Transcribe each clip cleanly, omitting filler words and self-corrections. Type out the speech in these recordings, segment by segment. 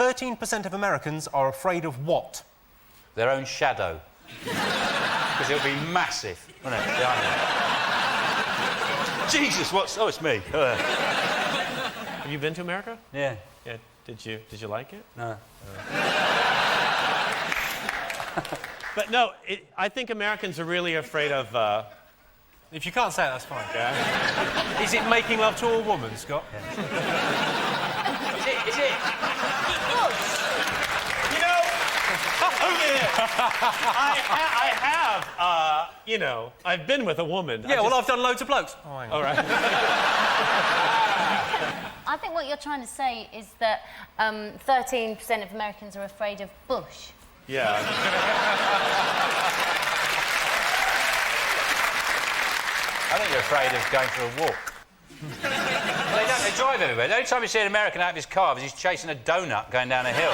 13% of Americans are afraid of what? Their own shadow. Because it'll be massive, won't it? Jesus, what's... Oh, it's me. Have you been to America? Yeah. Yeah. Did you like it? No. But no, I think Americans are really afraid of... If you can't say it, that's fine. Yeah. Is it making love to a woman, Scott? Yeah. Is it? You know, I have, you know, I've been with a woman. Yeah, well, I've done loads of blokes. Oh, hang on. All right. I think what you're trying to say is that 13% of Americans are afraid of Bush. Yeah. I think you're afraid of going for a walk. They drive everywhere. The only time you see an American out of his car is he's chasing a donut going down a hill.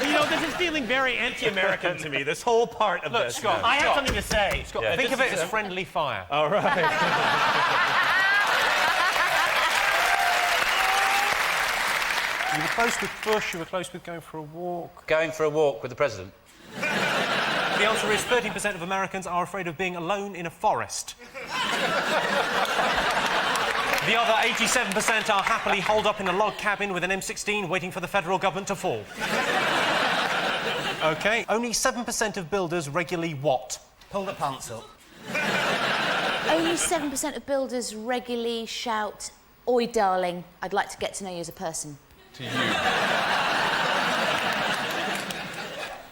You know, this is feeling very anti-American to me, this whole part of Look, this. Scott, I have Scott. something to say. Scott, Yeah. think of it as friendly fire. All right. You were close with Bush, you were close with going for a walk. Going for a walk with the president. The answer is 30% of Americans are afraid of being alone in a forest. The other 87% are happily holed up in a log cabin with an M16 waiting for the federal government to fall. OK, only 7% of builders regularly what? Pull the pants up. Only 7% of builders regularly shout, "Oi, darling, I'd like to get to know you as a person." To you.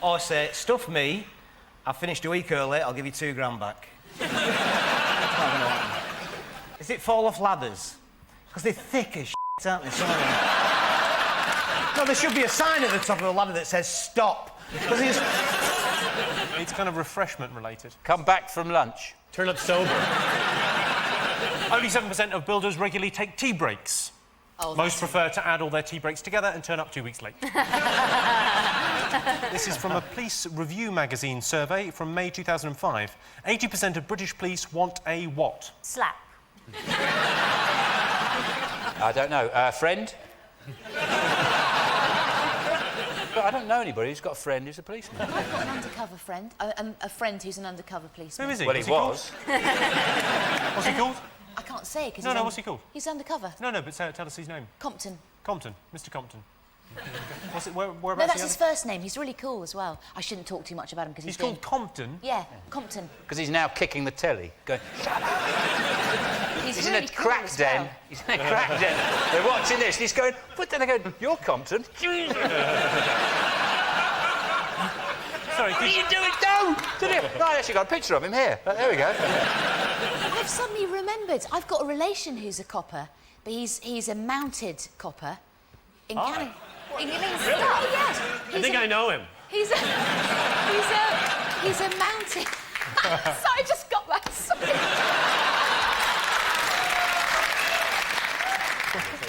Or say, stuff me, I've finished a week early, I'll give you £2 back. It's not gonna happen. Is it fall off ladders? Because they're thick as shit, aren't they? Sorry. No, there should be a sign at the top of the ladder that says stop. Because It's kind of refreshment related. Come back from lunch. Turn up sober. Only 7% of builders regularly take tea breaks. Oh, Most prefer to add all their tea breaks together and turn up 2 weeks late. This is from a Police Review magazine survey from May 2005. 80% of British police want a what? Slap. I don't know. Friend? But I don't know anybody who's got a friend who's a policeman. I've got an undercover friend. A friend who's an undercover policeman. Who is he? Well, he What's was. What's he called? I can't say because No, what's he called? He's undercover. No, but tell us his name. Compton. Compton. Mr. Compton. What's it? No, Whereabouts that's his first name. He's really cool as well. I shouldn't talk too much about him because He's called Compton? Yeah, Compton. Because he's now kicking the telly, going... He's He's really in a cool crack as den. well. He's in a crack den. They're watching this, and he's going... But then they go, you're Compton. Sorry, What are you doing? No! No, I actually got a picture of him here. There we go. I've suddenly remembered. I've got a relation who's a copper, but he's a mounted copper in Canada. Yes. I think I know him. He's a mounted. Sorry, I just got that. Sorry.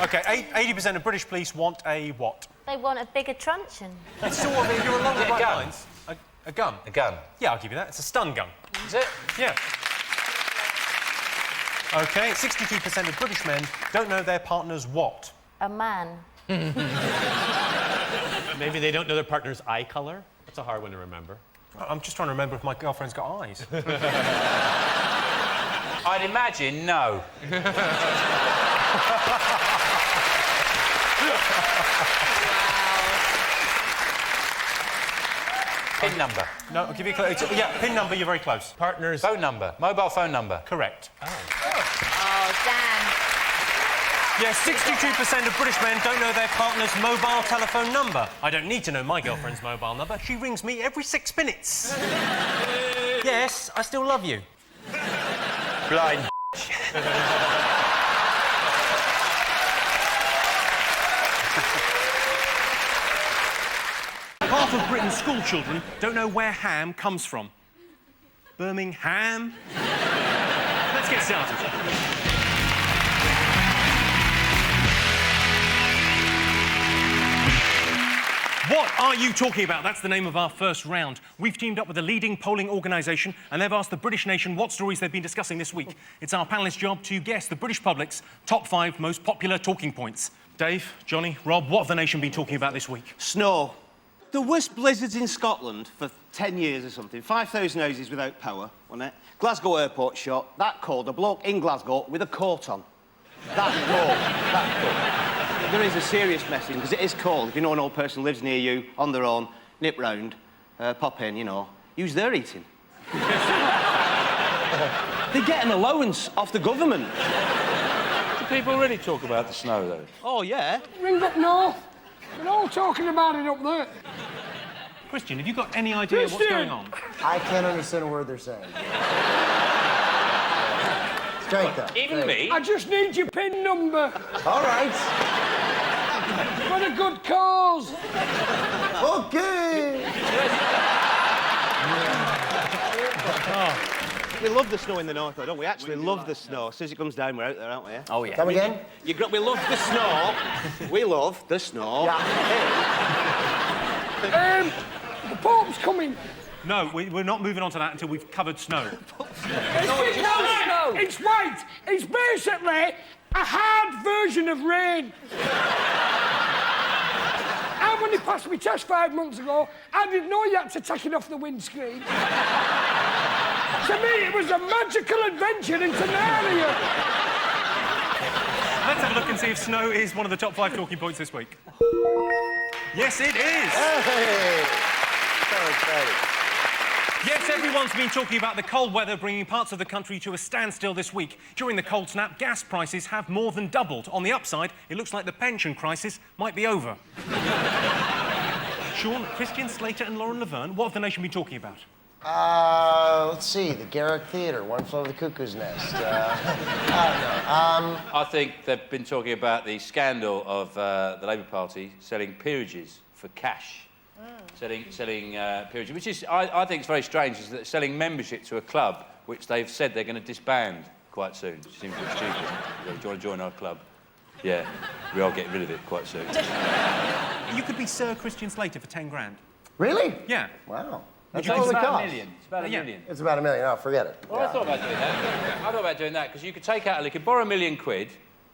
OK, 80% of British police want a what? They want a bigger truncheon. It's sort of... You're along the Is it a right gun? lines. A gun? A gun. Yeah, I'll give you that. It's a stun gun. Is it? Yeah. OK, 62% of British men don't know their partner's what? A man. Maybe they don't know their partner's eye colour. That's a hard one to remember. I'm just trying to remember if my girlfriend's got eyes. I'd imagine no. Pin number. No, I'll give you a clue. Yeah, pin number, you're very close. Partners. Phone number. Mobile phone number. Correct. Oh, damn. Yeah, 62% of British men don't know their partner's mobile telephone number. I don't need to know my girlfriend's mobile number. She rings me every 6 minutes. Yes, I still love you. Blind. Half of Britain's school children don't know where ham comes from. Birmingham? Let's get started. What are you talking about? That's the name of our first round. We've teamed up with a leading polling organisation and they've asked the British nation what stories they've been discussing this week. It's our panellists' job to guess the British public's top 5 most popular talking points. Dave, Johnny, Rob, what have the nation been talking about this week? Snow. The worst blizzards in Scotland for 10 years or something. 5,000 houses without power, wasn't it? Glasgow airport shut. That cold. A bloke in Glasgow with a coat on. That cold. That cold. There is a serious message, because it is cold. If you know an old person who lives near you, on their own, nip round, pop in, you know, use their eating. They get an allowance off the government. Do people really talk about the snow, though? Oh, yeah. Ring up north. They're all talking about it up there. Christian, have you got any idea what's going on? I can't understand a word they're saying. Straight though. Even me? I just need your PIN number. All right. For a good cause. Okay. We love the snow in the north, though, don't we? Actually love the snow. As soon as it comes down, we're out there, aren't we? Oh, yeah. Come again? We love the snow. We love the snow. The Pope's coming. No, we're not moving on to that until we've covered snow. It's white. It's basically a hard version of rain. I when he passed me test 5 months ago, I didn't know you had to take it off the windscreen. To me, it was a magical adventure into Narnia. Let's have a look and see if snow is one of the top 5 talking points this week. Yes, it is! Hey. So exciting. Yes, everyone's been talking about the cold weather bringing parts of the country to a standstill this week. During the cold snap, gas prices have more than doubled. On the upside, it looks like the pension crisis might be over. Sean, Christian, Slater and Lauren Laverne, what have the nation been talking about? Let's see, the Garrick Theatre, One Flew Over the Cuckoo's Nest. I don't know. I think they've been talking about the scandal of the Labour Party selling peerages for cash. Selling peerages, which is, I think it's very strange, is that selling membership to a club which they've said they're going to disband quite soon. It seems a bit stupid. Do you want to join our club? Yeah, we are getting rid of it quite soon. You could be Sir Christian Slater for 10 grand. Really? Yeah. Wow. Would That's you all it It's about costs. $1 million. It's about $1 million. It's about $1 million. Oh, forget it. Well, I thought about doing that. I thought about doing that because you could take out, you could borrow £1 million,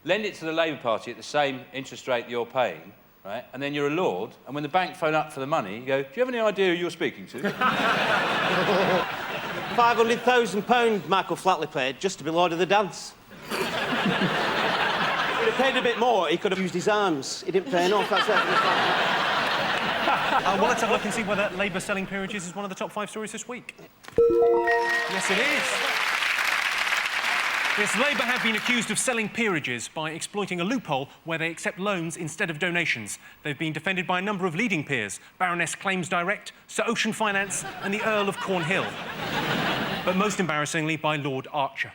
lend it to the Labour Party at the same interest rate that you're paying, right? And then you're a lord, and when the bank phone up for the money, you go, do you have any idea who you're speaking to? £500,000 Michael Flatley paid just to be Lord of the Dance. If he'd have paid a bit more, he could have used his arms. He didn't pay enough, that's it. Well, let's have a look and see whether Labour selling peerages is one of the top 5 stories this week. Yes, it is. Yes, Labour have been accused of selling peerages by exploiting a loophole where they accept loans instead of donations. They've been defended by a number of leading peers, Baroness Claims Direct, Sir Ocean Finance and the Earl of Cornhill. But most embarrassingly by Lord Archer.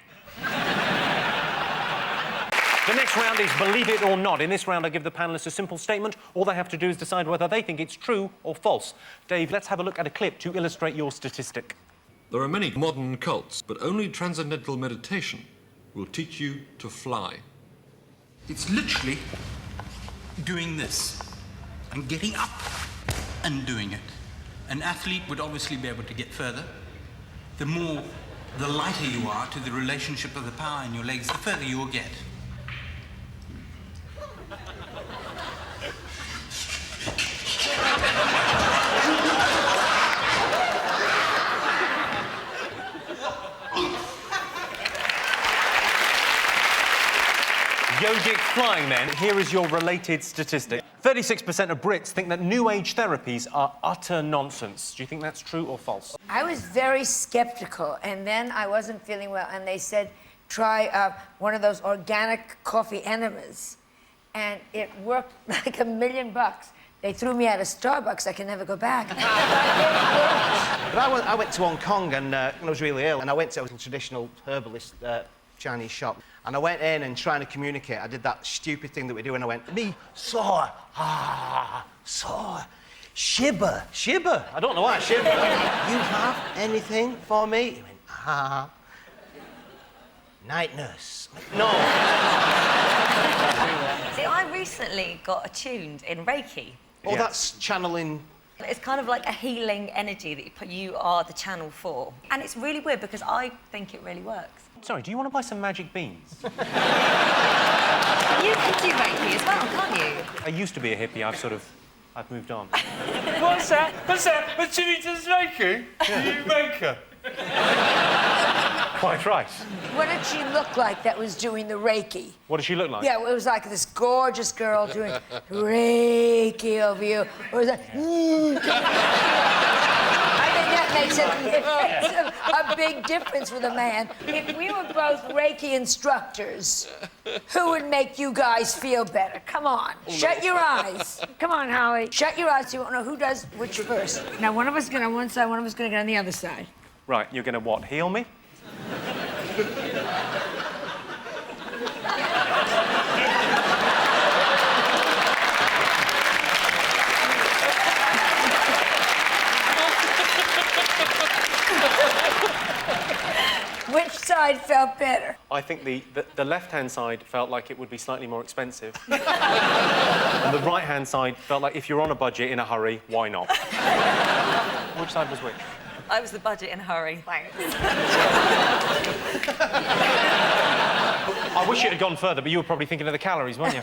The next round is Believe It or Not. In this round, I give the panellists a simple statement. All they have to do is decide whether they think it's true or false. Dave, let's have a look at a clip to illustrate your statistic. There are many modern cults, but only transcendental meditation will teach you to fly. It's literally doing this and getting up and doing it. An athlete would obviously be able to get further. The lighter you are to the relationship of the power in your legs, the further you will get. Yogic flying, then. Here is your related statistic. 36% of Brits think that New Age therapies are utter nonsense. Do you think that's true or false? I was very skeptical, and then I wasn't feeling well, and they said, try one of those organic coffee enemas. And it worked like $1 million. They threw me out of Starbucks. I can never go back. But I went to Hong Kong and I was really ill, and I went to a traditional herbalist Chinese shop, and I went in and trying to communicate. I did that stupid thing that we do, and I went, me, sore, sore, shiver. I don't know why, shiver. You have anything for me? He went, night nurse. No. See, I recently got attuned in Reiki. Oh, that's channeling. It's kind of like a healing energy that you are the channel for. And it's really weird because I think it really works. Sorry, do you want to buy some magic beans? You can do Reiki as well, can't you? I used to be a hippie. I've moved on. What's that? What's that? But Jimmy does Reiki? You make her. Quite right. What did she look like that was doing the Reiki? What does she look like? Yeah, it was like this gorgeous girl doing Reiki over you. Or was that? I think that makes a big difference with a man. If we were both Reiki instructors, who would make you guys feel better? Come on, shut your eyes. Come on, Holly, shut your eyes so you won't know who does which first. Now, one of us is going on one side, one of us is going to get on the other side. Right, you're going to what, heal me? Which side felt better? I think the left-hand side felt like it would be slightly more expensive. And the right-hand side felt like if you're on a budget in a hurry, why not? Which side was which? I was the budget in a hurry. Thanks. I wish it had gone further, but you were probably thinking of the calories, weren't you?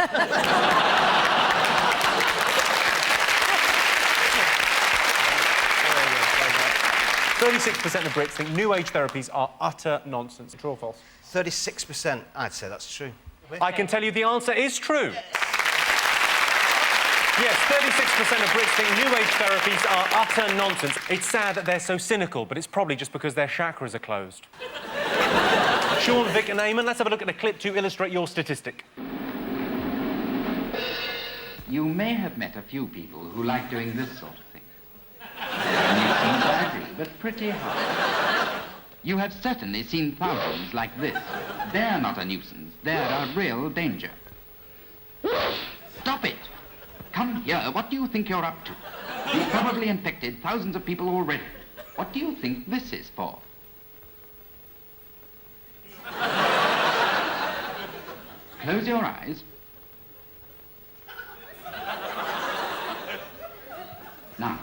36% of Brits think new age therapies are utter nonsense. True or false? 36%. I'd say that's true. I can tell you the answer is true. Yes, 36% of Brits think new age therapies are utter nonsense. It's sad that they're so cynical, but it's probably just because their chakras are closed. Sean, Vic and Eamon, let's have a look at a clip to illustrate your statistic. You may have met a few people who like doing this sort of thing. Nuisance, I agree, but pretty hard. You have certainly seen thousands like this. They're not a nuisance. They're a real danger. Stop it! Come here. What do you think you're up to? You've probably infected thousands of people already. What do you think this is for? Close your eyes. Now,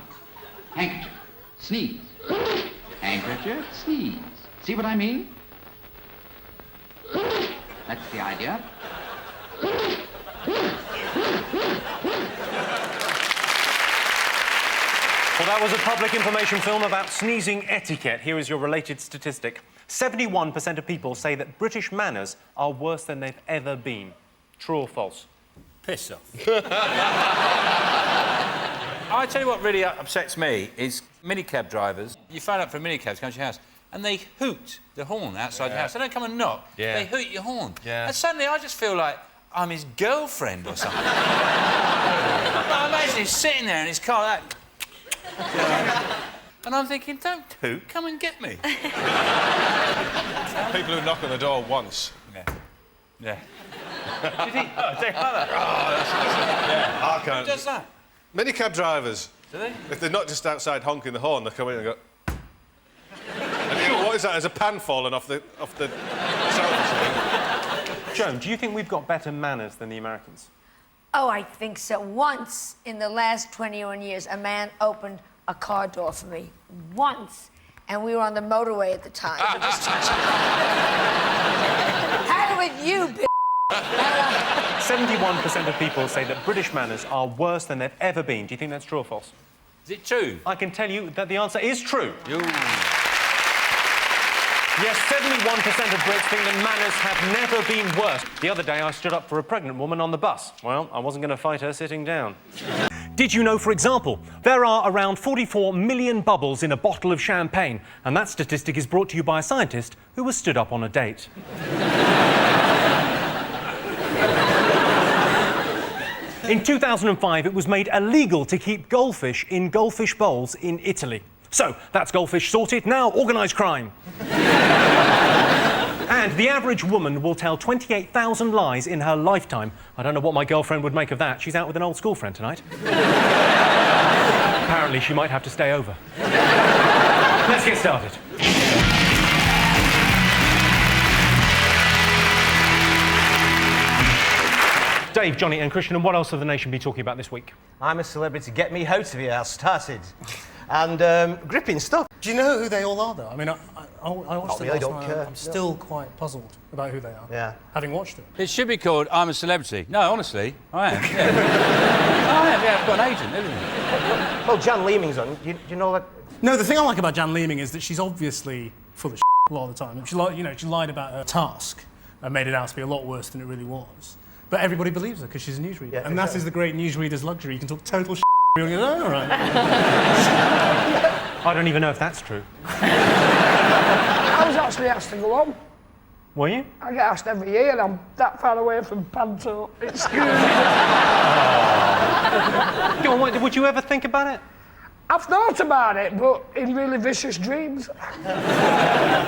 handkerchief, sneeze. Handkerchief, sneeze. See what I mean? That's the idea. Well, that was a public information film about sneezing etiquette. Here is your related statistic. 71% of people say that British manners are worse than they've ever been. True or false? Piss off. I tell you what really upsets me is minicab drivers. You phone up for a minicab to come to your house and they hoot the horn outside your house. They don't come and knock. They hoot your horn. And suddenly I just feel like I'm his girlfriend or something. I imagine he's sitting there in his car like that. And I'm thinking, don't hoot, come and get me. People who knock on the door once. Yeah. Did he? Oh, they I can't. Who does that? Minicab drivers. Do they? If they're not just outside honking the horn, they come in and go... And you go, what is that? Is a pan falling off the Joan, do you think we've got better manners than the Americans? Oh, I think so. Once in the last 21 years, a man opened a car door for me. Once. And we were on the motorway at the time. We just had it with you, bitch. 71% of people say that British manners are worse than they've ever been. Do you think that's true or false? Is it true? I can tell you that the answer is true. Yes, 71% of Brits think that manners have never been worse. The other day, I stood up for a pregnant woman on the bus. Well, I wasn't going to fight her sitting down. Did you know, for example, there are around 44 million bubbles in a bottle of champagne? And that statistic is brought to you by a scientist who was stood up on a date. In 2005, it was made illegal to keep goldfish in goldfish bowls in Italy. So, that's goldfish sorted. Now, organised crime. And the average woman will tell 28,000 lies in her lifetime. I don't know what my girlfriend would make of that. She's out with an old school friend tonight. Apparently, she might have to stay over. Let's get started. Dave, Johnny and Christian, and what else have the nation been talking about this week? I'm a celebrity. Get me out of here. I started. And gripping stuff. Do you know who they all are, though? I mean, I watched it really last don't night. care. I'm still quite puzzled about who they are. Yeah. Having watched it. It should be called I'm a Celebrity. No, honestly, I am. Yeah. I am, yeah, I've got an agent, haven't I? Well, Jan Leeming's on. Do you know that? No, the thing I like about Jan Leeming is that she's obviously full of a lot of the time. She lied about her task and made it out to be a lot worse than it really was. But everybody believes her because she's a newsreader. Yeah, and that is the great newsreader's luxury. You can talk total and you'll go, oh, all right. I don't even know if that's true. I was actually asked to go on. Were you? I get asked every year, and I'm that far away from Panto. It's scary. Go on, would you ever think about it? I've thought about it, but in really vicious dreams.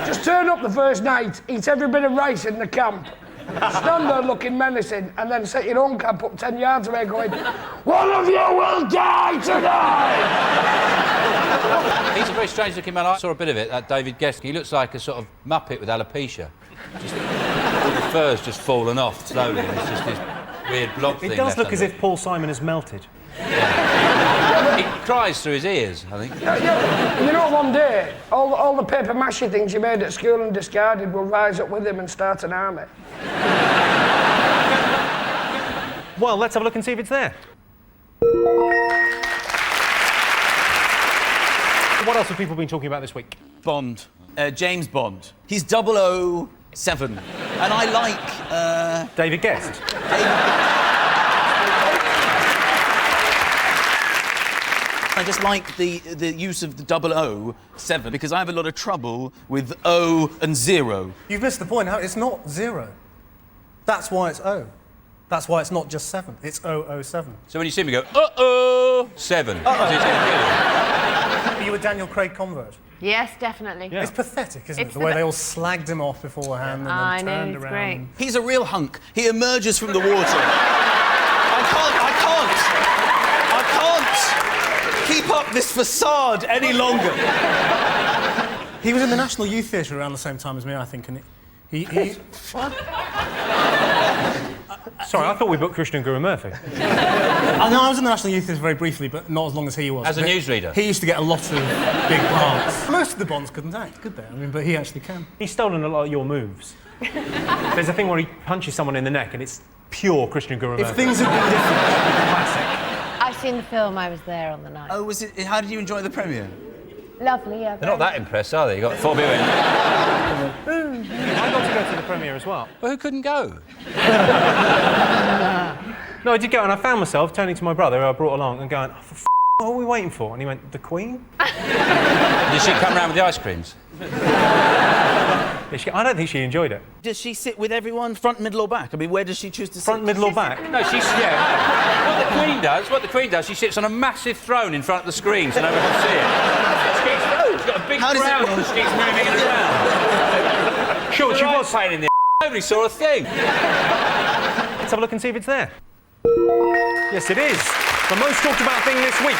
Just turn up the first night, eat every bit of rice in the camp, stand there looking menacing, and then set your own camp up 10 yards away going, one of you will die tonight! He's a very strange looking man. I saw a bit of it, that David Guest. He looks like a sort of Muppet with alopecia. Just, all the fur's just fallen off slowly, and it's just this weird blob thing. It does left look under as if Paul Simon has melted. He cries through his ears, I think. You know, one day, all the paper mache things you made at school and discarded will rise up with him and start an army. Well, let's have a look and see if it's there. What else have people been talking about this week? Bond. James Bond. He's 007. And I like... David Guest. I just like the use of the 007 because I have a lot of trouble with O and 0. You've missed the point. It's not 0. That's why it's O. That's why it's not just 7. It's 007. So when you see me go, uh-oh, 7. Are you a Daniel Craig convert? Yes, definitely. Yeah. It's pathetic, isn't it? The way they all slagged him off beforehand and then turned around. Great. He's a real hunk. He emerges from the water. I can't keep up this facade any longer. He was in the National Youth Theatre around the same time as me, I think, and he Sorry, I thought we booked Christian Guru Murphy. I was in the National Youth Theatre very briefly, but not as long as he was. As a newsreader? He used to get a lot of big parts. Most of the Bonds couldn't act, could they? I mean, but he actually can. He's stolen a lot of your moves. There's a thing where he punches someone in the neck and it's pure Christian Guru Murphy. If things had been different... Classic. I've seen the film. I was there on the night. Oh, was it? How did you enjoy the premiere? Lovely, yeah. They're not that impressed, are they? You got 4 people in. I got to go to the premiere as well. Well, who couldn't go? No, I did go, and I found myself turning to my brother, who I brought along, and going, oh, for what are we waiting for? And he went, the Queen? Did she come round with the ice creams? I don't think she enjoyed it. Does she sit with everyone, front, middle, or back? I mean, where does she choose to sit? Front, middle, or back? No, she's... Yeah. What the Queen does, she sits on a massive throne in front of the screen so no one can see it. She's got a big crown on and she keeps moving it around. Sure, she was pain in the Nobody saw a thing. Let's have a look and see if it's there. Yes, it is. The most talked about thing this week.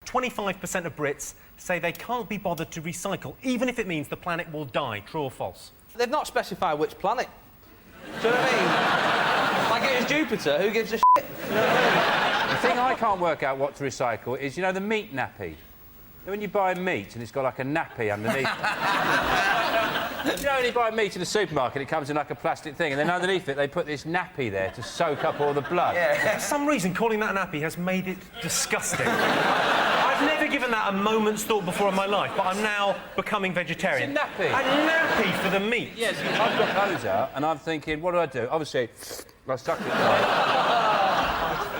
25% of Brits say they can't be bothered to recycle, even if it means the planet will die. True or false? They've not specified which planet. Do you know what I mean? Like it was Jupiter, who gives a shit? You know what I mean? The thing I can't work out what to recycle is, you know, the meat nappy. You know, when you buy meat and it's got like a nappy underneath it. You know, when you buy meat in the supermarket, it comes in like a plastic thing, and then underneath it they put this nappy there to soak up all the blood. Yeah. For some reason, calling that a nappy has made it disgusting. I've never given that a moment's thought before in my life, but I'm now becoming vegetarian. It's a nappy. A nappy for the meat. Yes, I've got those out, and I'm thinking, what do? Obviously, I suck it right.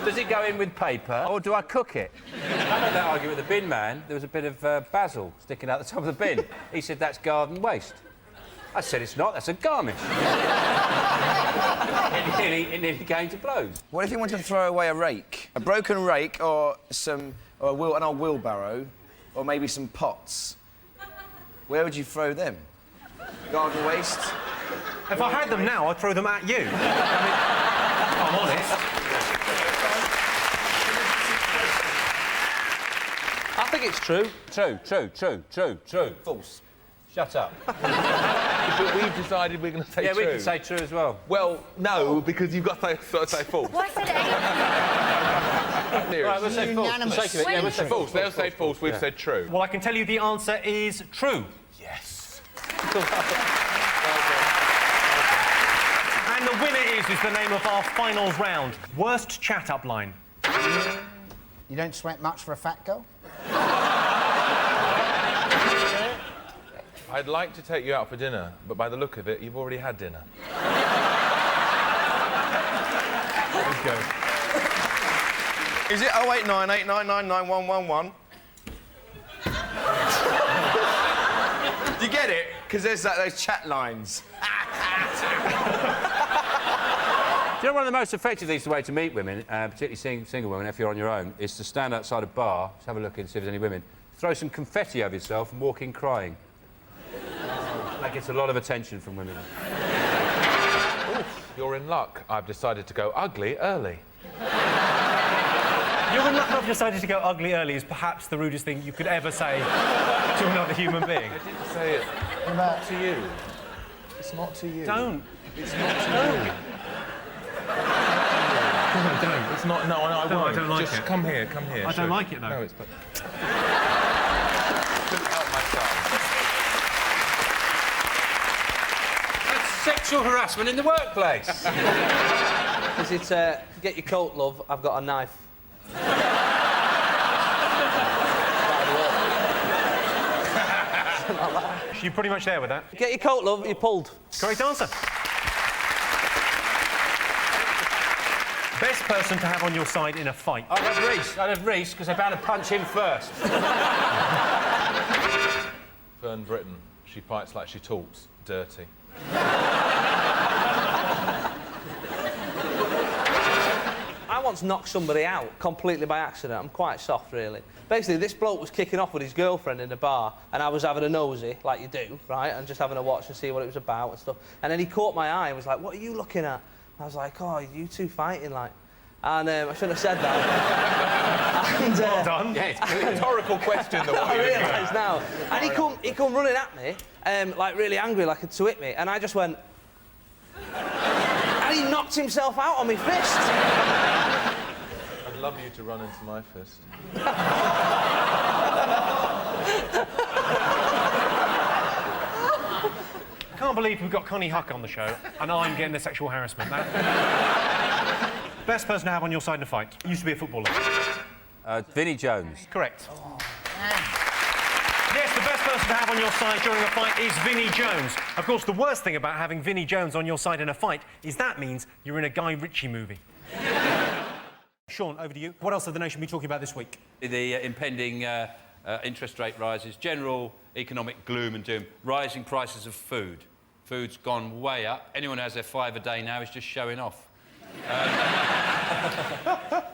Does it go in with paper, or do I cook it? I had that argument with the bin man. There was a bit of basil sticking out the top of the bin. He said, that's garden waste. I said, it's not, that's a garnish. It nearly came to blows. What if you wanted to throw away a rake? A broken rake or an old wheelbarrow or maybe some pots? Where would you throw them? Garden waste? If I had them now, I'd throw them at you. I mean, I'm honest. I think it's true. True. False. Shut up. But we've decided we're going to say true. Yeah, we can say true as well. Well, no, because you've got to say false. Why said it? theories. Right, we'll say false. For the sake of it, yeah, we'll say false. They'll say false, we've said true. Well, I can tell you the answer is true. Yes. And the winner is the name of our finals round. Worst chat-up line. You don't sweat much for a fat girl? I'd like to take you out for dinner, but by the look of it, you've already had dinner. Let's go. Is it 08989991111? Do you get it? Because there's those chat lines. Do you know one of the most effective things, the way to meet women, particularly single women, if you're on your own, is to stand outside a bar, just have a look and see if there's any women, throw some confetti over yourself and walk in crying. That gets a lot of attention from women. Oof, you're in luck. I've decided to go ugly early. You're in luck I've decided to go ugly early is perhaps the rudest thing you could ever say to another human being. I didn't say it. What about to you? It's not to you. Don't. It's not to you. No, don't. It's not. No, I won't. I don't like Just it. come here. Come here. I don't like it, though. No, it's. Couldn't help myself. That's sexual harassment in the workplace. Is it, get your coat, love, I've got a knife. You're pretty much there with that. Get your coat, love, you pulled. Correct answer. Best person to have on your side in a fight. I'd have Reece, because I found to punch him first. Fern Britton. She fights like she talks. Dirty. I once knocked somebody out completely by accident. I'm quite soft, really. Basically, this bloke was kicking off with his girlfriend in the bar, and I was having a nosy, like you do, right, and just having a watch and see what it was about and stuff. And then he caught my eye and was like, "What are you looking at?" I was like, "Oh, you two fighting, like." And I shouldn't have said that. And, well done. Yeah, it's a rhetorical question. I realise now. And he come running at me, like really angry, like to hit me, and I just went. And he knocked himself out on my fist. I'd love you to run into my fist. I can't believe we've got Connie Huck on the show, and I'm getting the sexual harassment. Best person to have on your side in a fight. Used to be a footballer. Vinnie Jones. Correct. Yes, the best person to have on your side during a fight is Vinnie Jones. Of course, the worst thing about having Vinnie Jones on your side in a fight is that means you're in a Guy Ritchie movie. Sean, over to you. What else have the nation been talking about this week? The impending interest rate rises, general economic gloom and doom, rising prices of food. Food's gone way up. Anyone who has their $5 a day now is just showing off.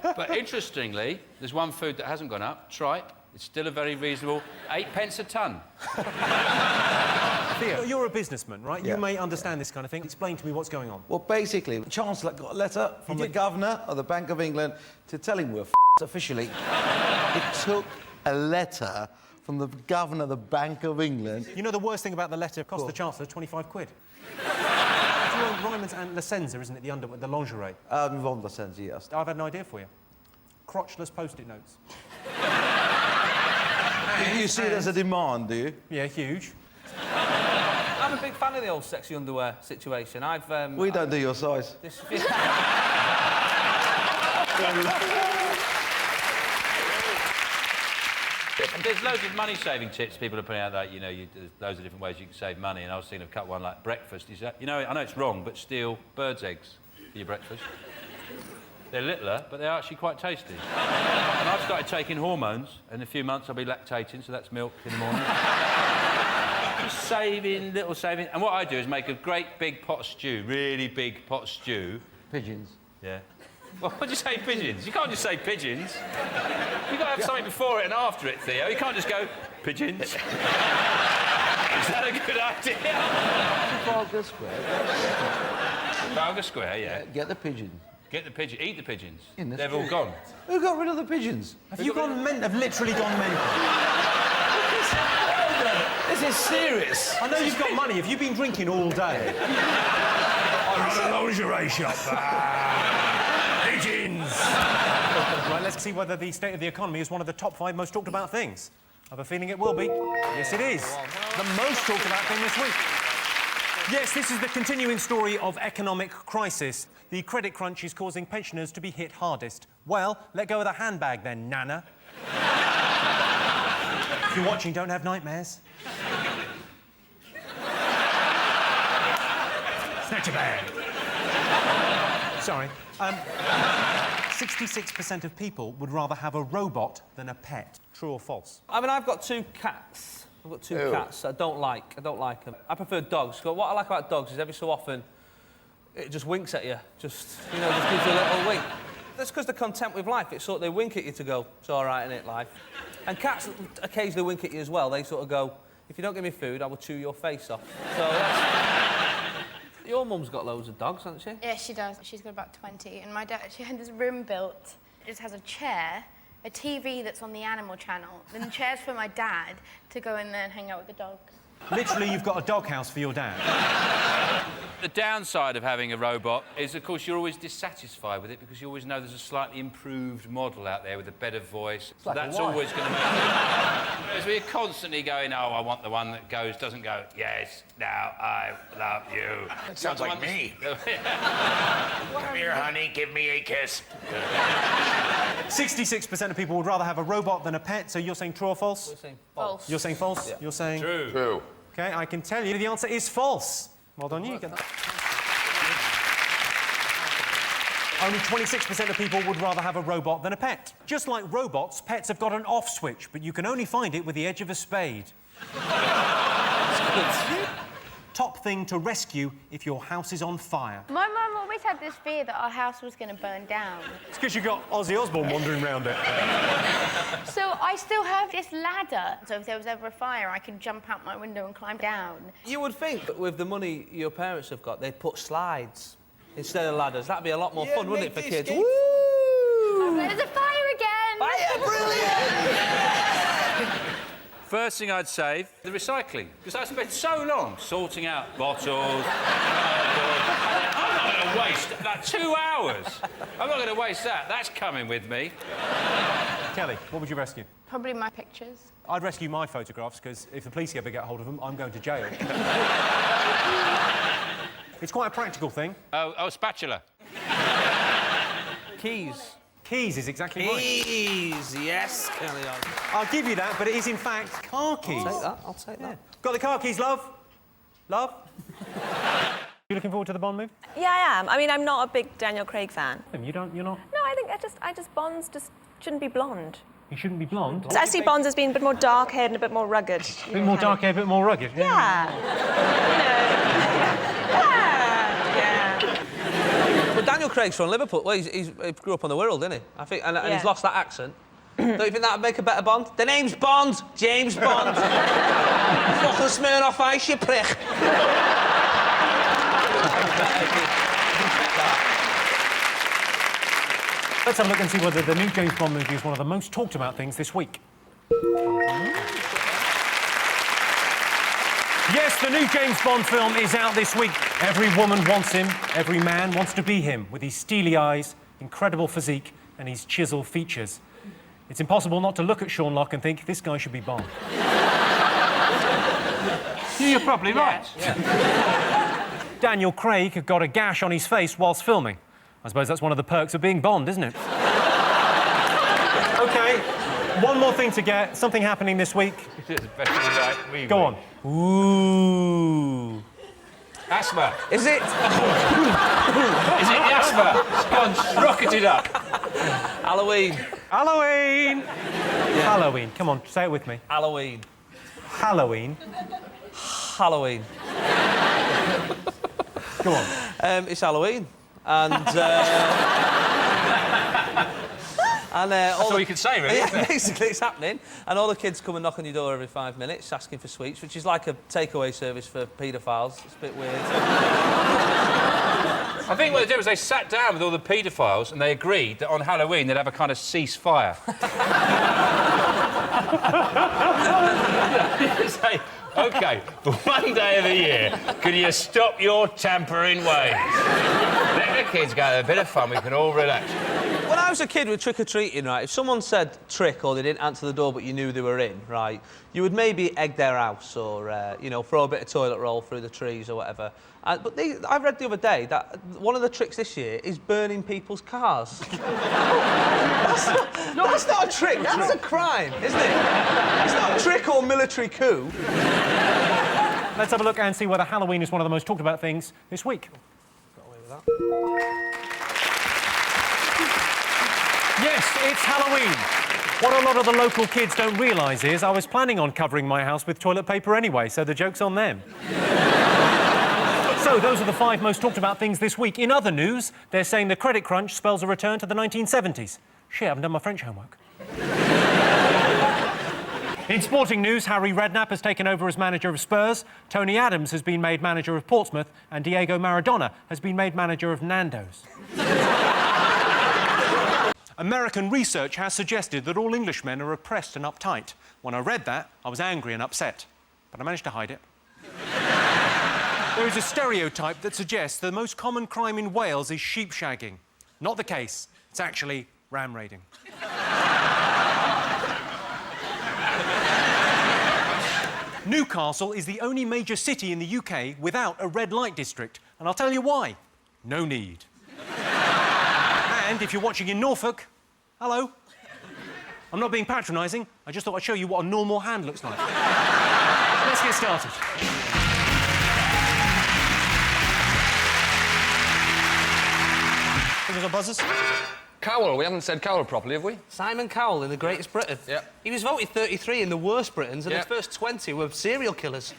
But interestingly, there's one food that hasn't gone up, tripe. It's still a very reasonable 8p a tonne. Theo, you're a businessman, right? Yeah. You may understand this kind of thing. Explain to me what's going on. Well, basically, the Chancellor got a letter from the Governor of the Bank of England to tell him we're officially. It took a letter from the Governor of the Bank of England. You know the worst thing about the letter cost the Chancellor 25 quid. Ryman's and La Senza, isn't it? The underwear, the lingerie. Von La Senza, yes. I've had an idea for you. Crotchless post-it notes. You see there's a demand, do you? Yeah, huge. I'm a big fan of the old sexy underwear situation. We don't do your size. There's loads of money-saving tips people are putting out that, you know, there's loads of different ways you can save money, and I was thinking of cut one like breakfast. You know, I know it's wrong, but steal birds' eggs for your breakfast. They're littler, but they're actually quite tasty. And I've started taking hormones, and in a few months I'll be lactating, so that's milk in the morning. Just saving, little saving. And what I do is make a great big pot of stew, really big pot of stew. Pigeons. Yeah. Well, what'd you say, pigeons? You can't just say pigeons. You've got to have something before it and after it, Theo. You can't just go, pigeons. Is that a good idea? Trafalgar Square. Trafalgar Square, yeah. Get the pigeons. Get the pigeon. Eat the pigeons. In the They've street. all gone. Who got rid of the pigeons? Have you gone mental? Have literally gone mental. This is serious. I know you've got money. Have you been drinking all day? I run a lingerie shop. Pigeons. Right, let's see whether the state of the economy is one of the top 5 most talked about things. I have a feeling it will be. Yes, it is. The most talked about thing this week. Yes, this is the continuing story of economic crisis. The credit crunch is causing pensioners to be hit hardest. Well, let go of the handbag then, Nana. If you're watching, don't have nightmares. Snatch your bag. Sorry. 66% of people would rather have a robot than a pet. True or false? I mean, I've got 2 cats. I've got 2 cats I don't like. I don't like them. I prefer dogs. But what I like about dogs is every so often it just winks at you. Just, you know, just gives you a little wink. That's because they're content with life. It's sort of, they wink at you to go, it's all right, innit, life? And cats occasionally wink at you as well. They sort of go, if you don't give me food, I will chew your face off. So that's... Your mum's got loads of dogs, hasn't she? Yeah, she does. She's got about 20. And my dad, she had this room built. It just has a chair, a TV that's on the Animal Channel, then chairs for my dad to go in there and hang out with the dogs. Literally, you've got a doghouse for your dad. The downside of having a robot is, of course, you're always dissatisfied with it because you always know there's a slightly improved model out there with a better voice. So like that's a wife. always going to make Because we're constantly going, oh, I want the one that doesn't go, yes, now I love you. That sounds like me. Come here, honey, give me a kiss. 66% of people would rather have a robot than a pet, so you're saying true or false? We're saying false. You're saying false? Yeah. You're saying... True. True. OK, I can tell you the answer is false. Well done, you get that. Only 26% of people would rather have a robot than a pet. Just like robots, pets have got an off switch, but you can only find it with the edge of a spade. Top thing to rescue if your house is on fire. My mum always had this fear that our house was going to burn down. It's because you've got Ozzy Osbourne wandering around it. So I still have this ladder. So if there was ever a fire, I could jump out my window and climb down. You would think that with the money your parents have got, they'd put slides instead of ladders. That'd be a lot more fun, wouldn't it, for kids? Woo! There's a fire again! Fire, brilliant! First thing I'd save, the recycling. Because I spent so long sorting out bottles. I'm not going to waste like 2 hours. I'm not going to waste that. That's coming with me. Kelly, what would you rescue? Probably my pictures. I'd rescue my photographs, because if the police ever get hold of them, I'm going to jail. It's quite a practical thing. Oh, spatula. Keys. Keys is exactly right. Keys, yes, Kelly. I'll give you that, but it is in fact car keys. I'll take that. Got the car keys, love? Love? You looking forward to the Bond movie? Yeah, I am. I mean, I'm not a big Daniel Craig fan. You're not? No, I think Bonds just shouldn't be blonde. You shouldn't be blonde? I see Bonds as being a bit more dark-haired and a bit more rugged. A bit more dark-haired, a bit more rugged? Yeah. But Daniel Craig's from Liverpool. Well, he grew up on the Wirral, didn't he? I think, and he's lost that accent. Don't you think that would make a better Bond? The name's Bond, James Bond. Fucking Smirnoff Ice, you prick. Let's have a look and see whether the new James Bond movie is one of the most talked about things this week. Yes, the new James Bond film is out this week. Every woman wants him, every man wants to be him, with his steely eyes, incredible physique, and his chisel features. It's impossible not to look at Sean Locke and think, this guy should be Bond. You're probably right. Yeah. Daniel Craig got a gash on his face whilst filming. I suppose that's one of the perks of being Bond, isn't it? OK, one more thing to get. Something happening this week. Go on. Ooh. Asthma. Is it? Is it the asthma? Gone rocketed up. Halloween. Halloween. Yeah. Halloween. Come on, say it with me. Halloween. Halloween. Halloween. Go on. It's Halloween. And... That's all you can say, really, isn't it? Basically, it's happening. And all the kids come and knock on your door every 5 minutes asking for sweets, which is like a takeaway service for paedophiles. It's a bit weird. I think what they did was they sat down with all the paedophiles and they agreed that on Halloween they'd have a kind of ceasefire. Say, OK, for one day of the year, can you stop your tampering ways? Let the kids go have a bit of fun, we can all relax. When I was a kid with trick-or-treating, right, if someone said trick or they didn't answer the door but you knew they were in, right, you would maybe egg their house or, you know, throw a bit of toilet roll through the trees or whatever. But I read the other day that one of the tricks this year is burning people's cars. That's not a trick, that's a crime, isn't it? It's not a trick or military coup. Let's have a look and see whether Halloween is one of the most talked about things this week. Got away with that. Yes, it's Halloween. What a lot of the local kids don't realise is I was planning on covering my house with toilet paper anyway, so the joke's on them. So those are the 5 most talked about things this week. In other news, they're saying the credit crunch spells a return to the 1970s. Shit, I haven't done my French homework. In sporting news, Harry Redknapp has taken over as manager of Spurs, Tony Adams has been made manager of Portsmouth, and Diego Maradona has been made manager of Nando's. American research has suggested that all Englishmen are oppressed and uptight. When I read that, I was angry and upset, but I managed to hide it. There is a stereotype that suggests the most common crime in Wales is sheep shagging. Not the case. It's actually ram raiding. Newcastle is the only major city in the UK without a red light district, and I'll tell you why. No need. And if you're watching in Norfolk, hello. I'm not being patronising, I just thought I'd show you what a normal hand looks like. Let's get started. Fingers on buzzers. Cowell, we haven't said Cowell properly, have we? Simon Cowell in The Greatest Britain. Yeah. He was voted 33 in the worst Britons, and his first 20 were serial killers.